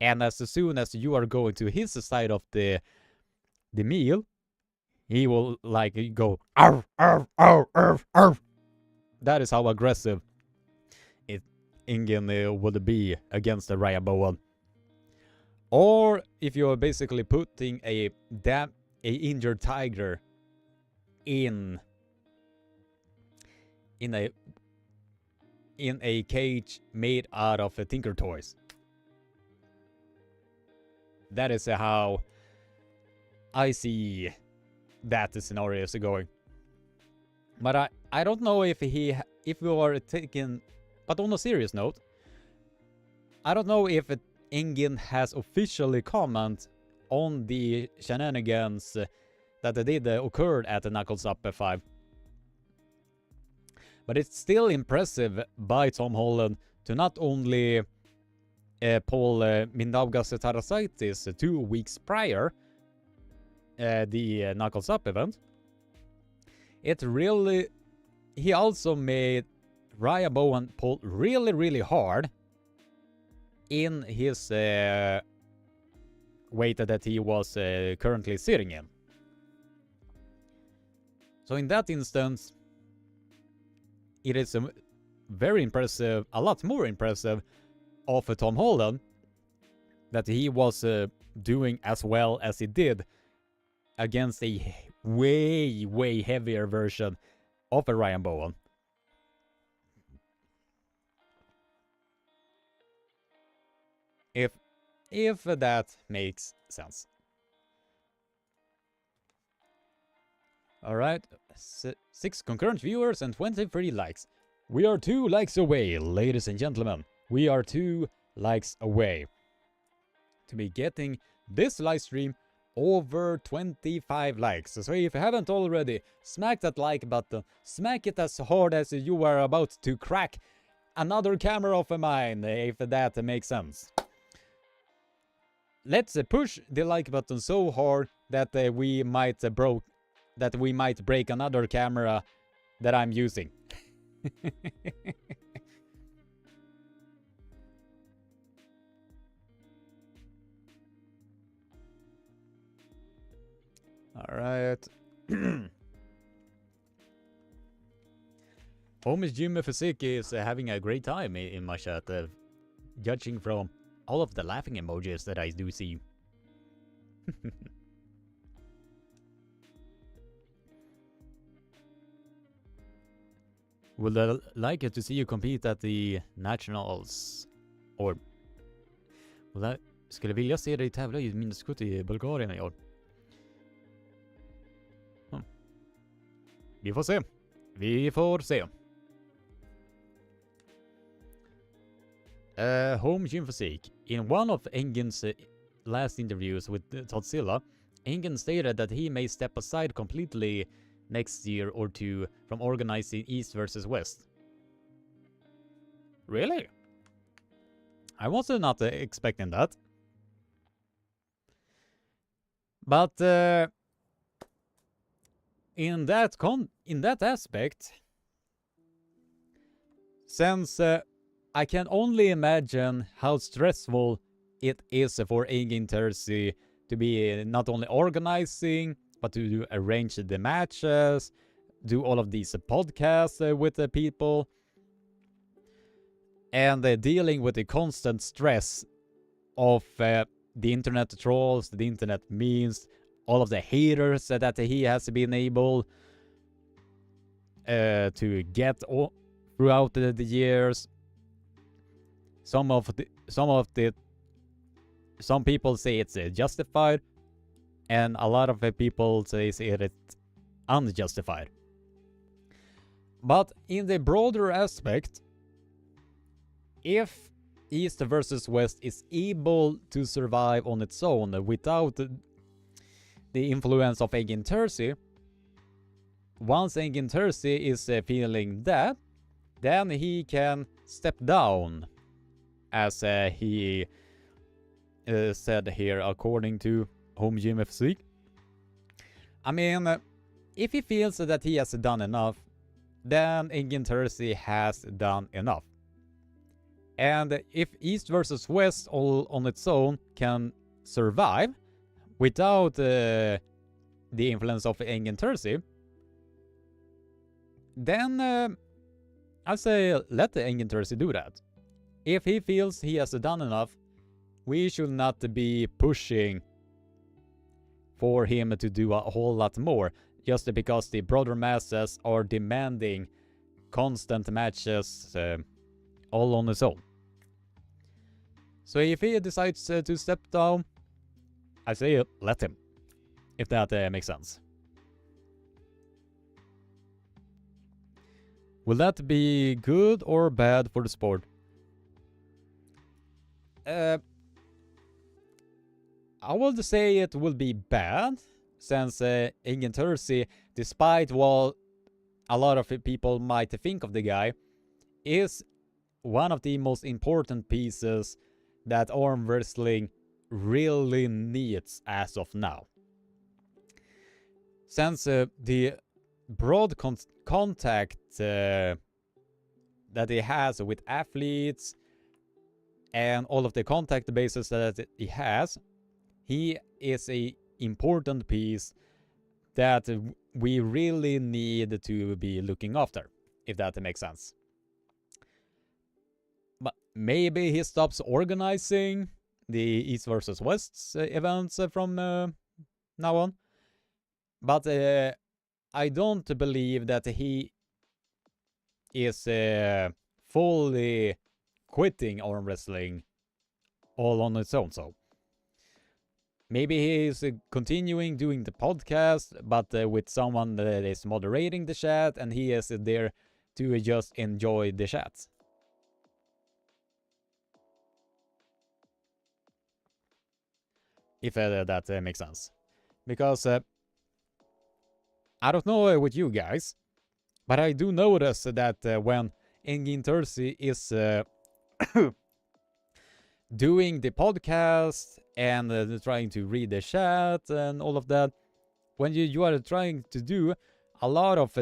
And as soon as you are going to his side of the meal, he will like go arf, arf, arf, arf, arf. That is how aggressive Engin would be against the Ryan Bowen. Or if you're basically putting a injured tiger in a cage made out of Tinker Toys. That is how I see that scenario is going. But I don't know if we are taking... But on a serious note, I don't know if Engin has officially commented on the shenanigans that did occurred at the Knuckles Up 5. But it's still impressive by Tom Holland to not only Paul Mindaugas Tarasaitis 2 weeks prior the Knuckles Up event, he also made Ryan Bowen pull really, really hard in his weight that he was currently sitting in. So in that instance, it is very impressive, a lot more impressive of Tom Holland that he was doing as well as he did against a way, way heavier version of a Ryan Bowen. If that makes sense. Alright, 6 concurrent viewers and 23 likes. We are 2 likes away, ladies and gentlemen. We are 2 likes away to be getting this live stream over 25 likes. So if you haven't already, smack that like button. Smack it as hard as you are about to crack another camera of mine, if that makes sense. Let's push the like button so hard that we might break another camera that I'm using. All right. Homies Jimmy Physique is having a great time in my chat, judging from all of the laughing emojis that I do see. Would I like to see you compete at the Nationals? Or... skulle vilja se dig tävla i minneskutt i Bulgarien i år. Vi får se. Vi får se. Home Gym Physique. In one of Engen's last interviews with Todzilla, Engen stated that he may step aside completely next year or two from organizing East versus West. Really? I was not expecting that. But in that aspect, since I can only imagine how stressful it is for Engin Terzi to be not only organizing, but to arrange the matches, do all of these podcasts with the people, and dealing with the constant stress of the internet trolls, the internet memes, all of the haters that he has been able to get throughout the years. Some people say it's justified, and a lot of people say it's unjustified. But in the broader aspect, if East versus West is able to survive on its own without the influence of Engin Terzi, once Engin Terzi is feeling that, then he can step down, as he said here, according to Home Gym FC. I mean, if he feels that he has done enough, then Engin Terzi has done enough. And if East versus West all on its own can survive without the influence of Engin Terzi, then I say let the Engin Terzi do that. If he feels he has done enough, we should not be pushing for him to do a whole lot more, just because the broader masses are demanding constant matches all on his own. So if he decides to step down, I say let him, if that makes sense. Will that be good or bad for the sport? I would say it will be bad, since Engin Terzi, despite what a lot of people might think of the guy, is one of the most important pieces that arm wrestling really needs as of now. Since the broad contact that he has with athletes and all of the contact bases that he has, he is a important piece that we really need to be looking after, if that makes sense. But maybe he stops organizing the East versus West events from now on. But I don't believe that he is fully quitting arm wrestling all on its own. So maybe he is continuing doing the podcast, but with someone that is moderating the chat, and he is there to just enjoy the chat. If that makes sense. Because I don't know with you guys, but I do notice that when Engin Terzi is doing the podcast and trying to read the chat and all of that, when you are trying to do a lot of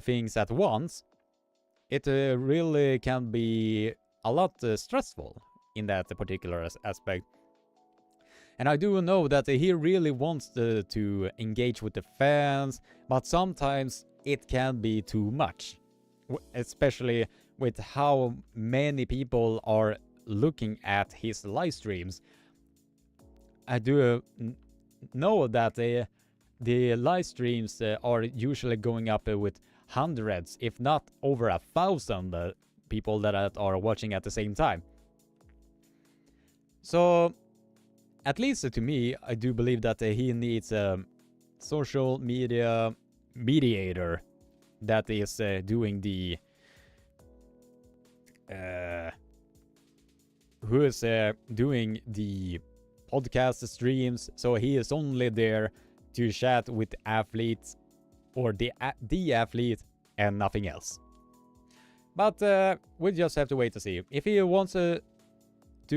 things at once, it really can be a lot stressful in that particular aspect. And I do know that he really wants to engage with the fans, but sometimes it can be too much, especially with how many people are looking at his live streams. I do know that the live streams are usually going up with hundreds, if not over 1,000 people that are watching at the same time. So at least to me, I do believe that he needs a social media mediator that is doing the who is doing the podcast streams, so he is only there to chat with athletes or the athlete and nothing else. But we'll just have to wait to see. If he wants to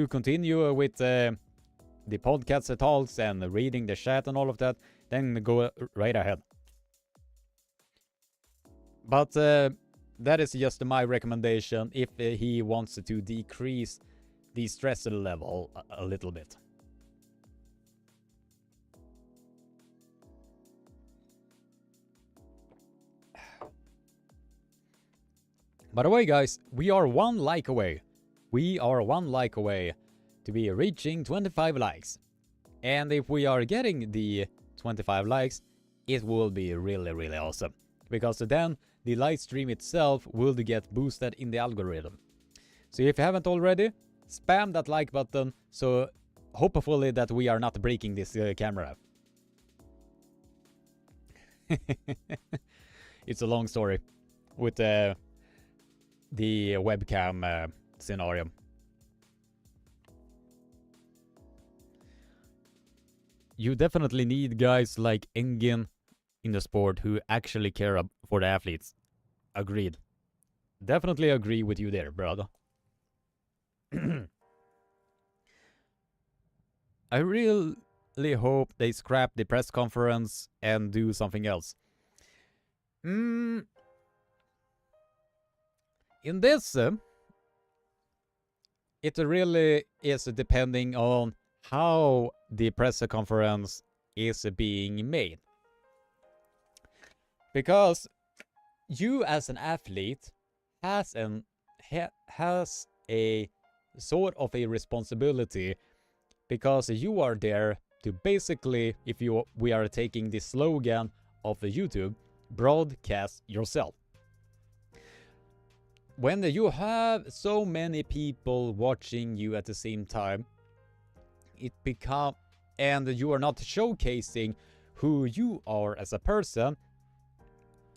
continue with the podcast talks and reading the chat and all of that, then go right ahead. But that is just my recommendation if he wants to decrease the stress level a little bit. By the way, guys, we are one like away. We are one like away to be reaching 25 likes. And if we are getting the 25 likes, it will be really, really awesome. Because then the live stream itself will get boosted in the algorithm. So if you haven't already, spam that like button, so hopefully that we are not breaking this camera. It's a long story with the webcam scenario. You definitely need guys like Engin in the sport who actually care for the athletes. Agreed. Definitely agree with you there, brother. I really hope they scrap the press conference and do something else. In this, it really is depending on how the press conference is being made. Because you as an athlete has a sort of a responsibility, because you are there to basically, if we are taking the slogan of the YouTube, broadcast yourself. When you have so many people watching you at the same time, and you are not showcasing who you are as a person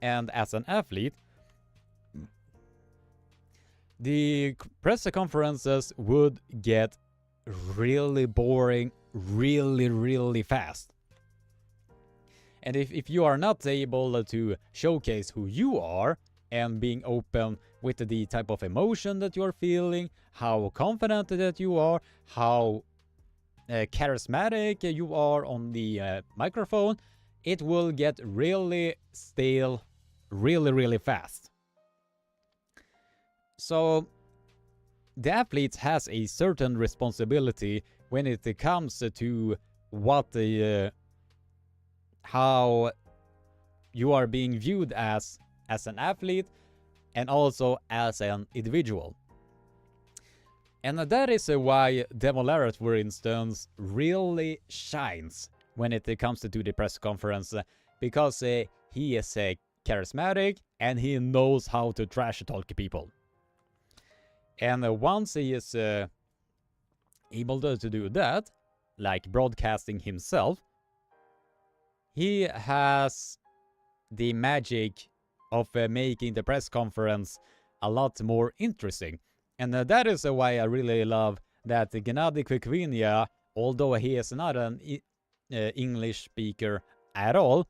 and as an athlete, the press conferences would get really boring really fast. And if you are not able to showcase who you are and being open with the type of emotion that you are feeling, how confident that you are, how charismatic you are on the microphone, it will get really stale really fast. So the athlete has a certain responsibility when it comes to what how you are being viewed as an athlete and also as an individual. And that is why Devon, for instance, really shines when it comes to the press conference, because he is charismatic and he knows how to trash talk people. And once he is able to do that, like broadcasting himself, he has the magic of making the press conference a lot more interesting. And that is why I really love that Gennady Kvikvinia, although he is not an English speaker at all,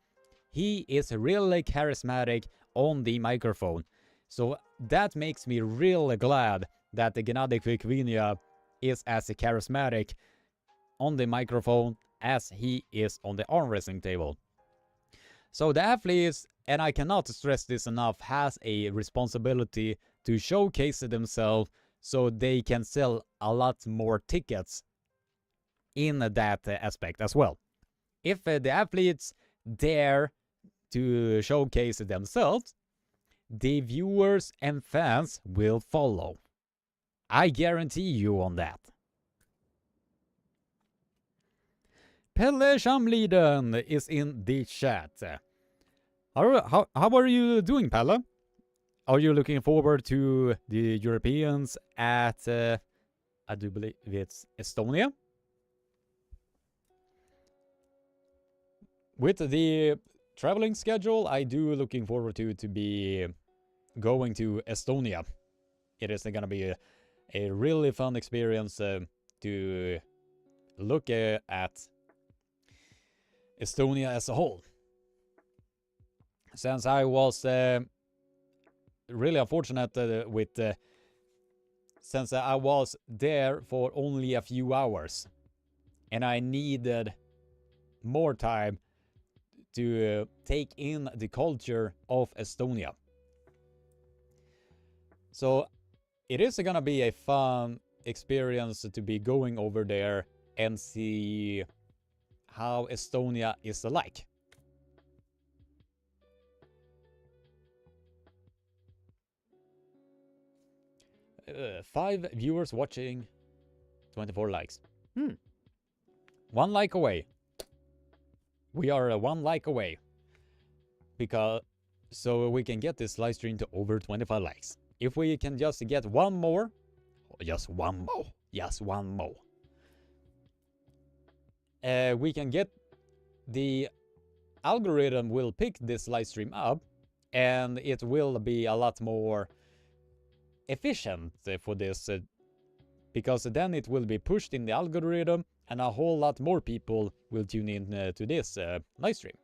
he is really charismatic on the microphone. So that makes me really glad that Gennady Kvikvinia is as charismatic on the microphone as he is on the arm wrestling table. So the athletes, and I cannot stress this enough, has a responsibility to showcase themselves so they can sell a lot more tickets in that aspect as well. If the athletes dare to showcase themselves, the viewers and fans will follow. I guarantee you on that. Pelle Shamliden is in the chat. How are you doing, Pelle? Are you looking forward to the Europeans at, I do believe it's Estonia? With the traveling schedule, I do looking forward to be going to Estonia. It is going to be a really fun experience to look at Estonia as a whole. Since I was really unfortunate since I was there for only a few hours and I needed more time to take in the culture of Estonia. So it is gonna be a fun experience to be going over there and see how Estonia is like. Five viewers watching, 24 likes. One like away. We are one like away. Because so we can get this live stream to over 25 likes. If we can just get one more, just one more, we can get the algorithm will pick this live stream up and it will be a lot more efficient for this because then it will be pushed in the algorithm and a whole lot more people will tune in to this live stream.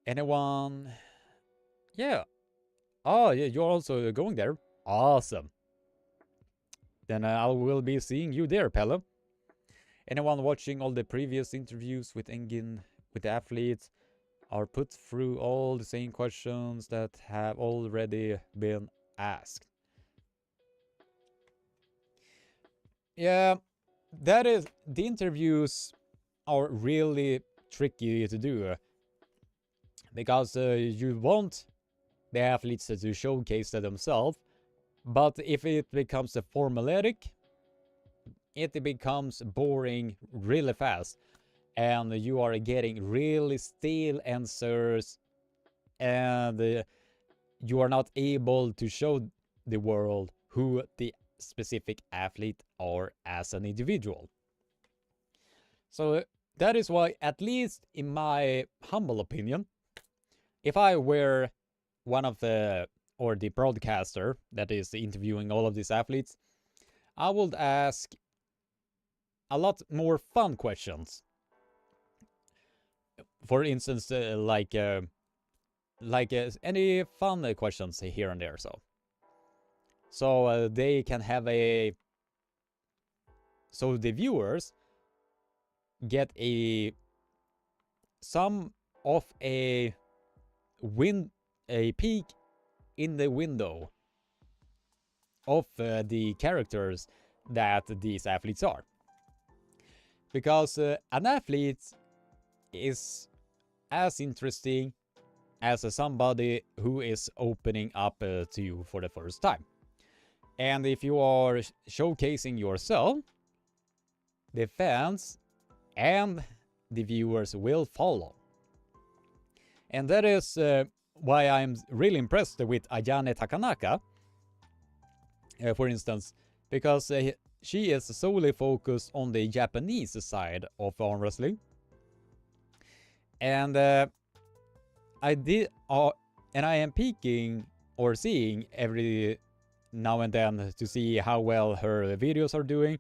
Anyone? Yeah. Oh, yeah, you're also going there. Awesome. Then I will be seeing you there, Pelle. Anyone watching all the previous interviews with Engin, with the athletes, are put through all the same questions that have already been asked? Yeah, that is, the interviews are really tricky to do because you want the athletes to showcase themselves, but if it becomes a formulaic, it becomes boring really fast and you are getting really stale answers and you are not able to show the world who the specific athlete are as an individual. So that is why, at least in my humble opinion, if I were one of the broadcaster that is interviewing all of these athletes, I would ask a lot more fun questions. for instance, any fun questions here and there. So they can have so the viewers get some of a peek in the window of the characters that these athletes are. Because an athlete is as interesting as somebody who is opening up to you for the first time. And if you are showcasing yourself, the fans and the viewers will follow. And that is why I'm really impressed with Ayane Takanaka, for instance, because she is solely focused on the Japanese side of arm wrestling. And I am peeking or seeing every now and then to see how well her videos are doing.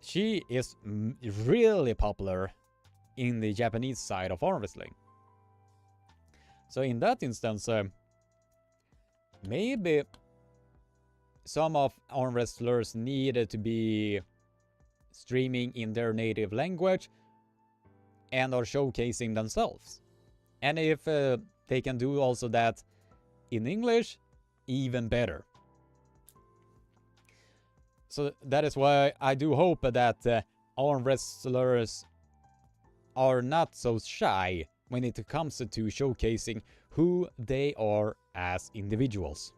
She is really popular in the Japanese side of arm wrestling. So in that instance, maybe some of arm wrestlers need to be streaming in their native language and are showcasing themselves. And if they can do also that in English, even better. So that is why I do hope that arm wrestlers are not so shy when it comes to showcasing who they are as individuals.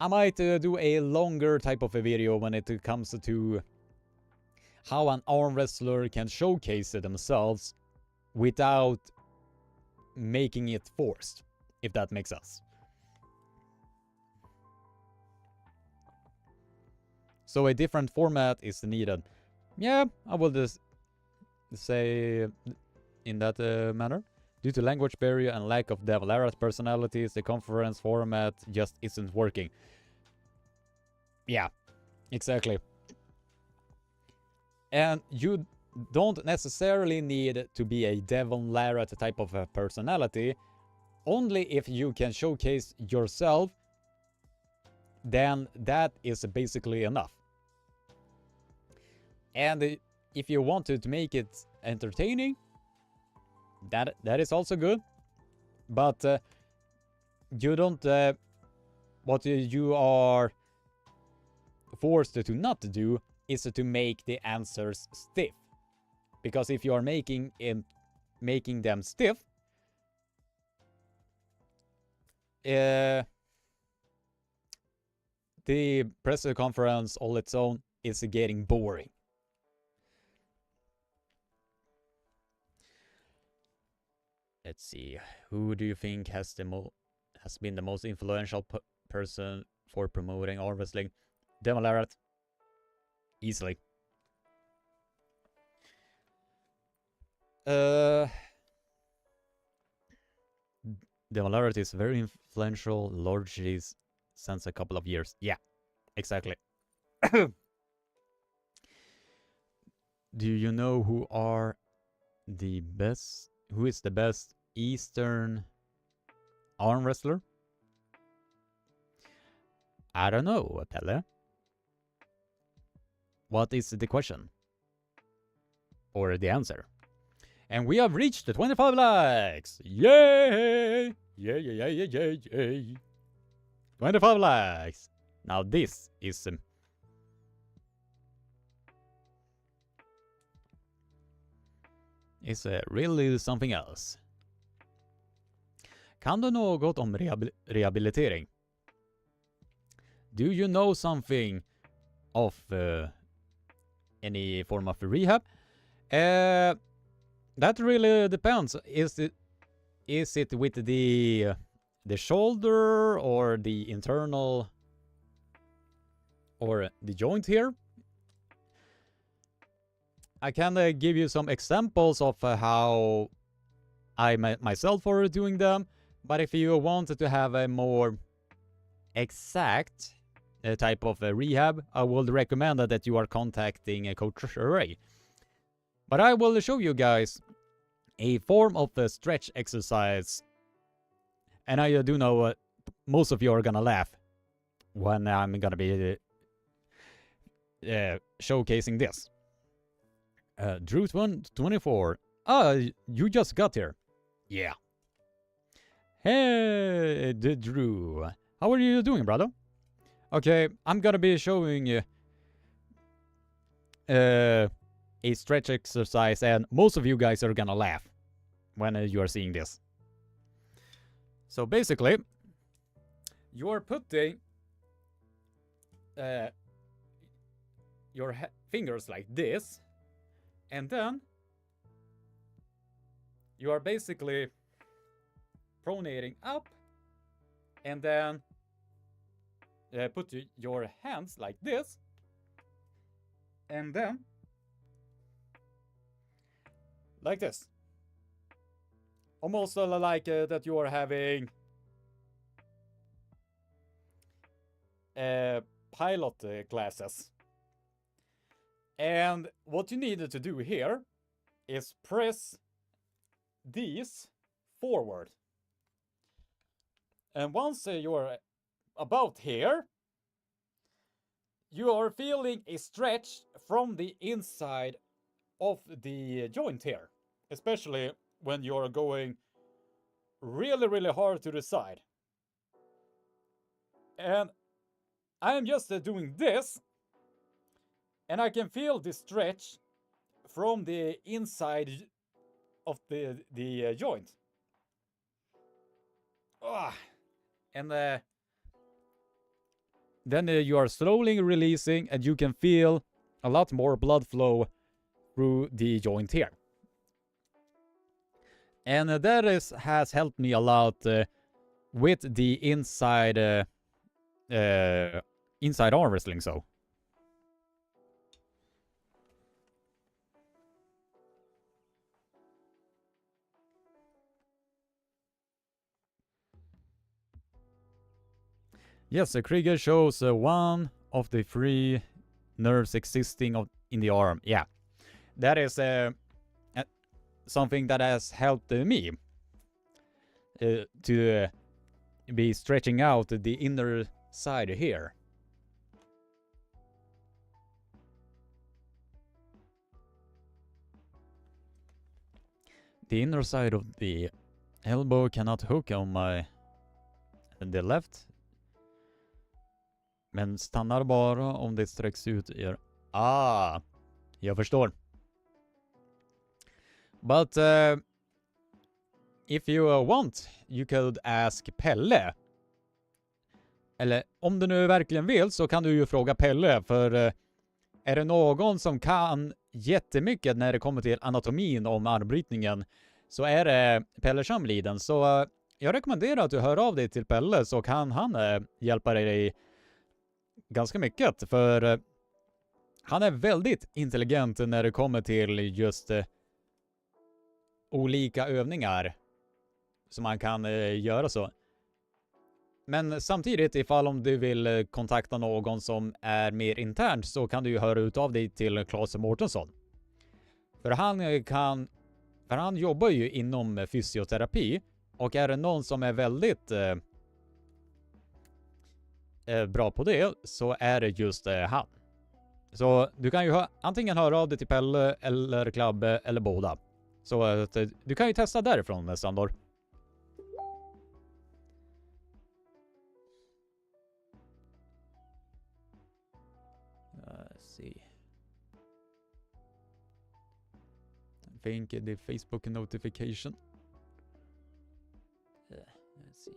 I might do a longer type of a video when it comes to how an arm wrestler can showcase themselves without making it forced, if that makes sense. So a different format is needed. Yeah, I will just say in that manner. Due to language barrier and lack of Devon Lara's personalities, the conference format just isn't working. Yeah, exactly. And you don't necessarily need to be a Devon Lara type of a personality. Only if you can showcase yourself, then that is basically enough. And if you wanted to make it entertaining, that is also good. But you don't. What you are forced to not do is to make the answers stiff. Because if you are making them stiff, the press conference all its own is getting boring. Let's see. Who do you think has been the most influential person for promoting arm wrestling? Devon Lara. Easily. Devon Lara is very influential, largely since a couple of years. Yeah, exactly. Do you know who is the best Eastern arm wrestler? I don't know, Pelle. What is the question? Or the answer? And we have reached the 25 likes! Yay! Yay! 25 likes! Now this is... is really something else. Kan du något om rehabilitering? Do you know something of any form of rehab? That really depends. Is it with the shoulder or the internal or the joint here? I can give you some examples of how I myself are doing them, but if you wanted to have a more exact type of rehab, I would recommend that you are contacting Coach Ray. But I will show you guys a form of a stretch exercise. And I do know most of you are gonna laugh when I'm gonna be showcasing this. Drew's 124. You just got here. Yeah. Hey, Drew. How are you doing, brother? Okay, I'm gonna be showing you a stretch exercise, and most of you guys are gonna laugh when you are seeing this. So basically, you are putting your fingers like this, and then you are basically pronating up, and then put your hands like this, and then like this. Almost like that you are having pilot classes. And what you need to do here is press these forward. And once you're about here, you are feeling a stretch from the inside of the joint here, especially when you're going really, really hard to the side. And I am just doing this, and I can feel the stretch from the inside of the joint. And then you are slowly releasing, and you can feel a lot more blood flow through the joint here. And that has helped me a lot with the inside arm wrestling. So yes, Krieger shows one of the 3 nerves existing in the arm. Yeah, that is something that has helped me to be stretching out the inner side here. The inner side of the elbow cannot hook on the left, men stannar bara om det sträcks ut i jag förstår. But if you want, you could ask Pelle. Eller om du nu verkligen vill så kan du ju fråga Pelle, för är det någon som kan jättemycket när det kommer till anatomin om armbrytningen, så är det Pelle Schamliden. Så jag rekommenderar att du hör av dig till Pelle, så kan han hjälpa dig ganska mycket, för han är väldigt intelligent när det kommer till just olika övningar som man kan göra så. Men samtidigt, ifall om du vill kontakta någon som är mer internt, så kan du ju höra ut av dig till Claes Mårtensson. För han jobbar ju inom fysioterapi, och är det någon som är väldigt bra på det, så är det just han. Så du kan ju antingen höra av dig till Pelle eller Klabbe eller båda. Så du kan ju testa därifrån, Sandor. Let's see. I think the Facebook notification. Let's see.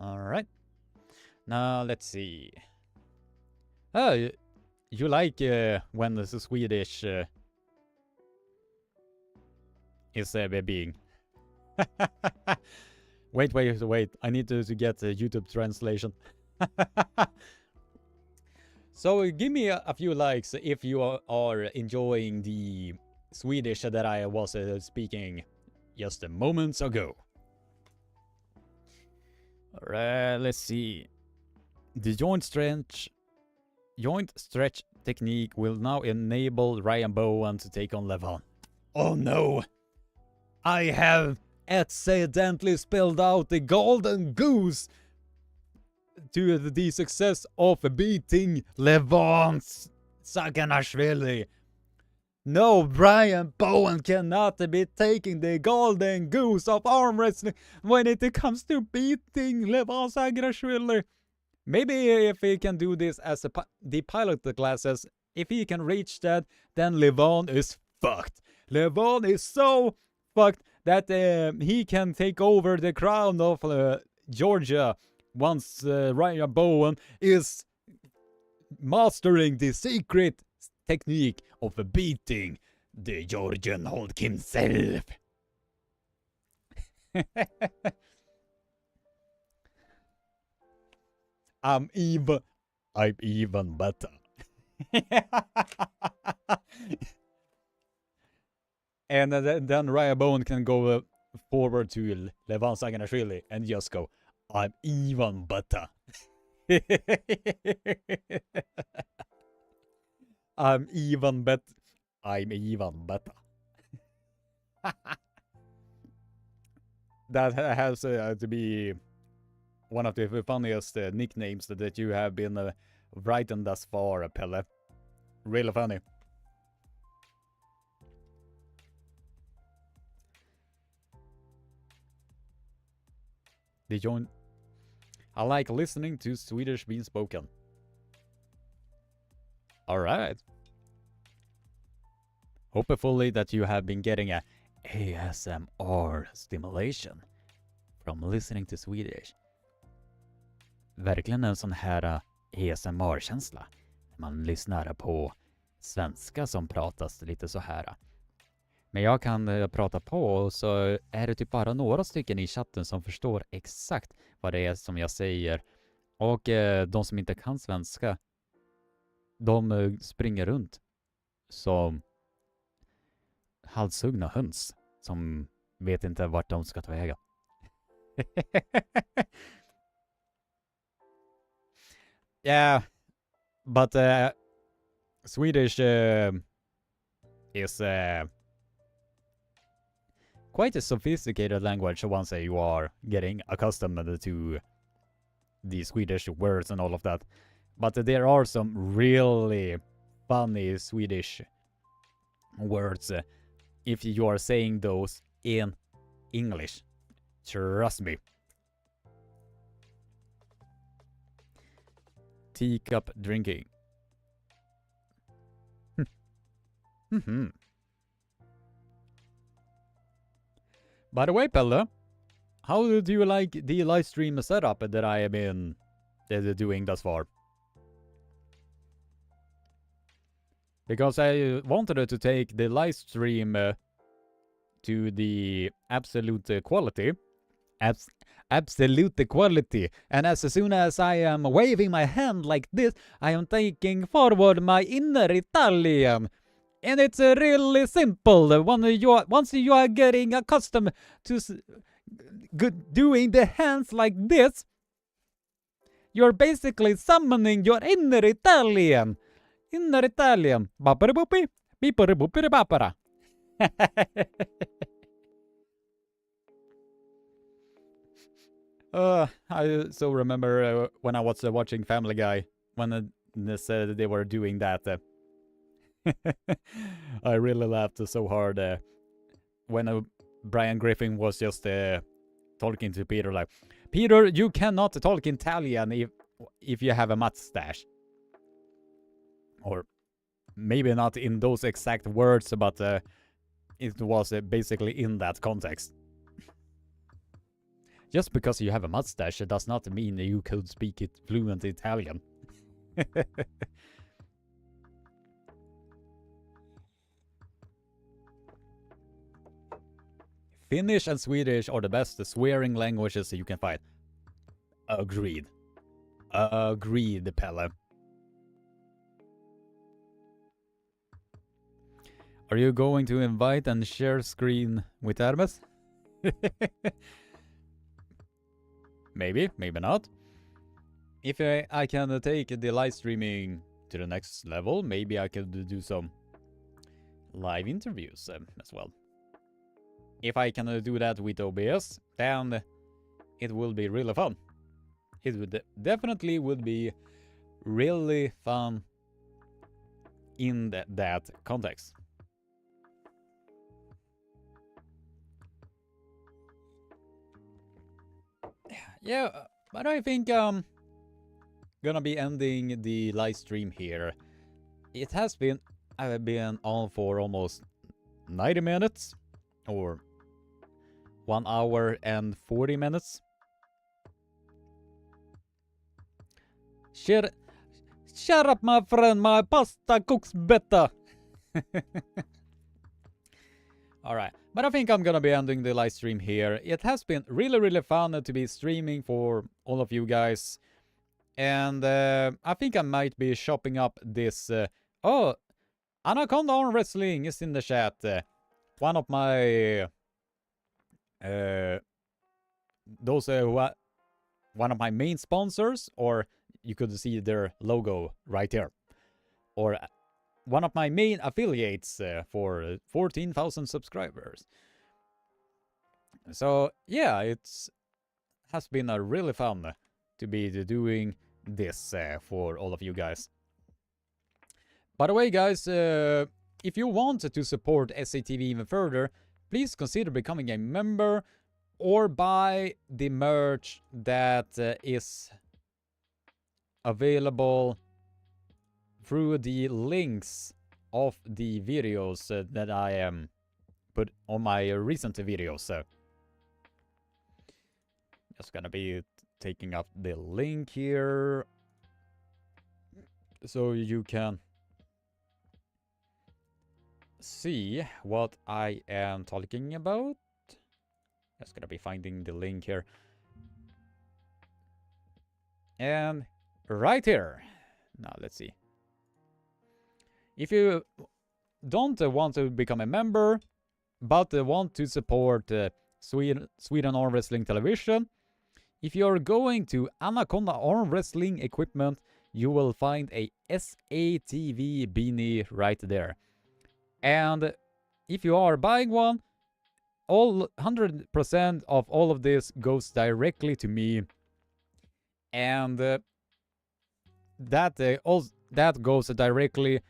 All right. Now let's see. Oh, you like when the Swedish is being. Wait. I need to get a YouTube translation. So give me a few likes if you are enjoying the Swedish that I was speaking just a moments ago. Alright, let's see. The joint stretch technique will now enable Ryan Bowen to take on Devon. Oh no! I have accidentally spilled out the golden goose to the success of beating Devon Saganashvili. No, Brian Bowen cannot be taking the golden goose of arm wrestling when it comes to beating Devon Saganashvili. Maybe if he can do this as the pilot classes, if he can reach that, then Devon is fucked. Devon is so fucked that he can take over the crown of Georgia once Ryan Bowen is mastering the secret technique of beating the Georgian Hulk himself. I'm even better. And then Ryan Bowen can go forward to Devon Saganashvili and just go, I'm even better. I'm even better. That has to be one of the funniest nicknames that you have been writing thus far, Pelle. Really funny. I like listening to Swedish being spoken. Alright. Hopefully that you have been getting a ASMR stimulation from listening to Swedish. Verkligen en sån här ASMR-känsla. Man lyssnar på svenska som pratas lite så här. Men jag kan prata på och så är det typ bara några stycken i chatten som förstår exakt vad det är som jag säger. Och de som inte kan svenska, de springer runt som halshuggna höns som vet inte vart de ska ta vägen. Yeah, but Swedish is quite a sophisticated language once you are getting accustomed to the Swedish words and all of that. But there are some really funny Swedish words if you are saying those in English. Trust me. Teacup drinking. By the way, Pelle, how do you like the live stream setup that I have been doing thus far? Because I wanted to take the live stream to the absolute quality. Absolute quality. And as soon as I am waving my hand like this, I am taking forward my inner Italian. And it's really simple. Once you are getting accustomed to doing the hands like this, you're basically summoning your inner Italian. Inner Italian. Bapari-boopy, beepari-boopiri-bapara. I so remember when I was watching Family Guy, when they said they were doing that. I really laughed so hard when Brian Griffin was just talking to Peter like, Peter, you cannot talk Italian if you have a mustache. Or maybe not in those exact words, but it was basically in that context. Just because you have a mustache does not mean you could speak it fluent Italian. Finnish and Swedish are the best swearing languages you can find. Agreed. Agreed, Pelle. Are you going to invite and share screen with Hermes? Maybe, maybe not. If I can take the live streaming to the next level, maybe I could do some live interviews as well. If I can do that with OBS, then it will be really fun. It would definitely would be really fun in that context. Yeah, but I think gonna be ending the live stream here. It has been, I've been on for almost 90 minutes or 1 hour and 40 minutes. Shut up, my friend, my pasta cooks better. Alright, but I think I'm gonna be ending the live stream here. It has been really fun to be streaming for all of you guys. And I think I might be shopping up this... oh, Anaconda Arm Wrestling is in the chat. One of my... one of my main sponsors, or you could see their logo right here. Or one of my main affiliates for 14,000 subscribers. So yeah, it has been a really fun to be doing this for all of you guys. By the way, guys, if you want to support SATV even further, please consider becoming a member or buy the merch that is available through the links of the videos that I put on my recent videos. Just gonna be taking up the link here so you can see what I am talking about. Just gonna be finding the link here. And right here. Now let's see. If you don't want to become a member, but want to support Sweden Arm Wrestling Television, if you're going to Anaconda Arm Wrestling Equipment, you will find a SATV beanie right there. And if you are buying one, all 100% of all of this goes directly to me. And that goes directly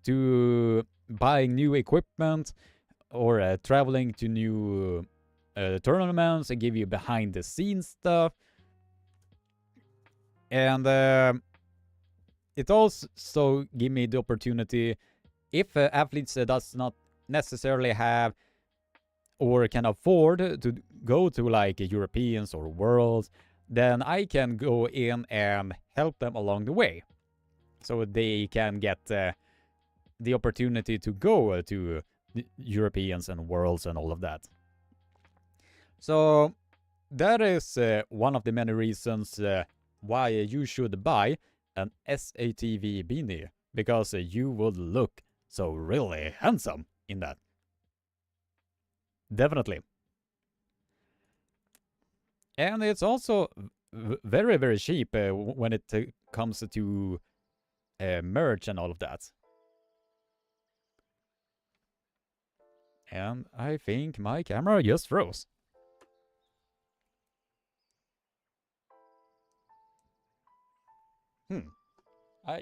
to buying new equipment or traveling to new tournaments and give you behind the scenes stuff. And it also give me the opportunity, if athletes does not necessarily have or can afford to go to like Europeans or Worlds, then I can go in and help them along the way, so they can get the opportunity to go to the Europeans and Worlds and all of that. So that is one of the many reasons why you should buy an SATV beanie, because you would look so really handsome in that. Definitely. And it's also very cheap when it comes to merch and all of that. And I think my camera just froze.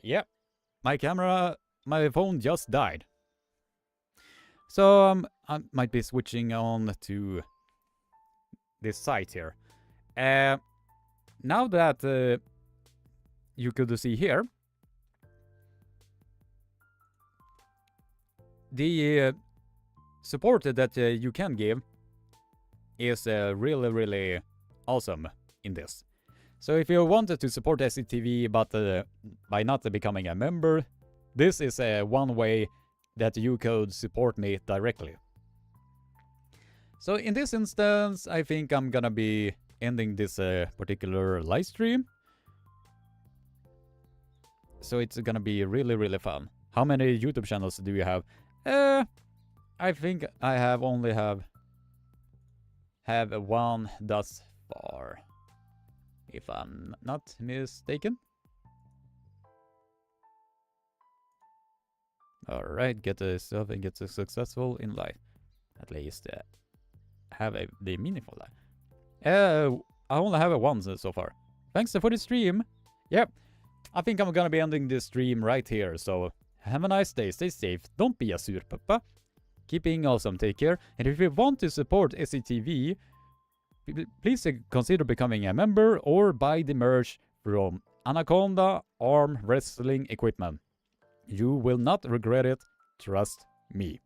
Yeah, my phone just died. So I might be switching on to this site here. Now that you could see here, the support that you can give is really awesome in this. So if you wanted to support SCTV but by not becoming a member, this is one way that you could support me directly. So in this instance, I think I'm gonna be ending this particular live stream. So it's gonna be really fun. How many YouTube channels do you have? I think I only have one thus far, if I'm not mistaken. Alright, get yourself and get successful in life. At least have the meaningful life. I only have it once so far. Thanks for the stream. Yep, I think I'm gonna be ending this stream right here. So have a nice day, stay safe, don't be a surpappa. Keep being awesome, take care. And if you want to support SCTV, please consider becoming a member or buy the merch from Anaconda Arm Wrestling Equipment. You will not regret it, trust me.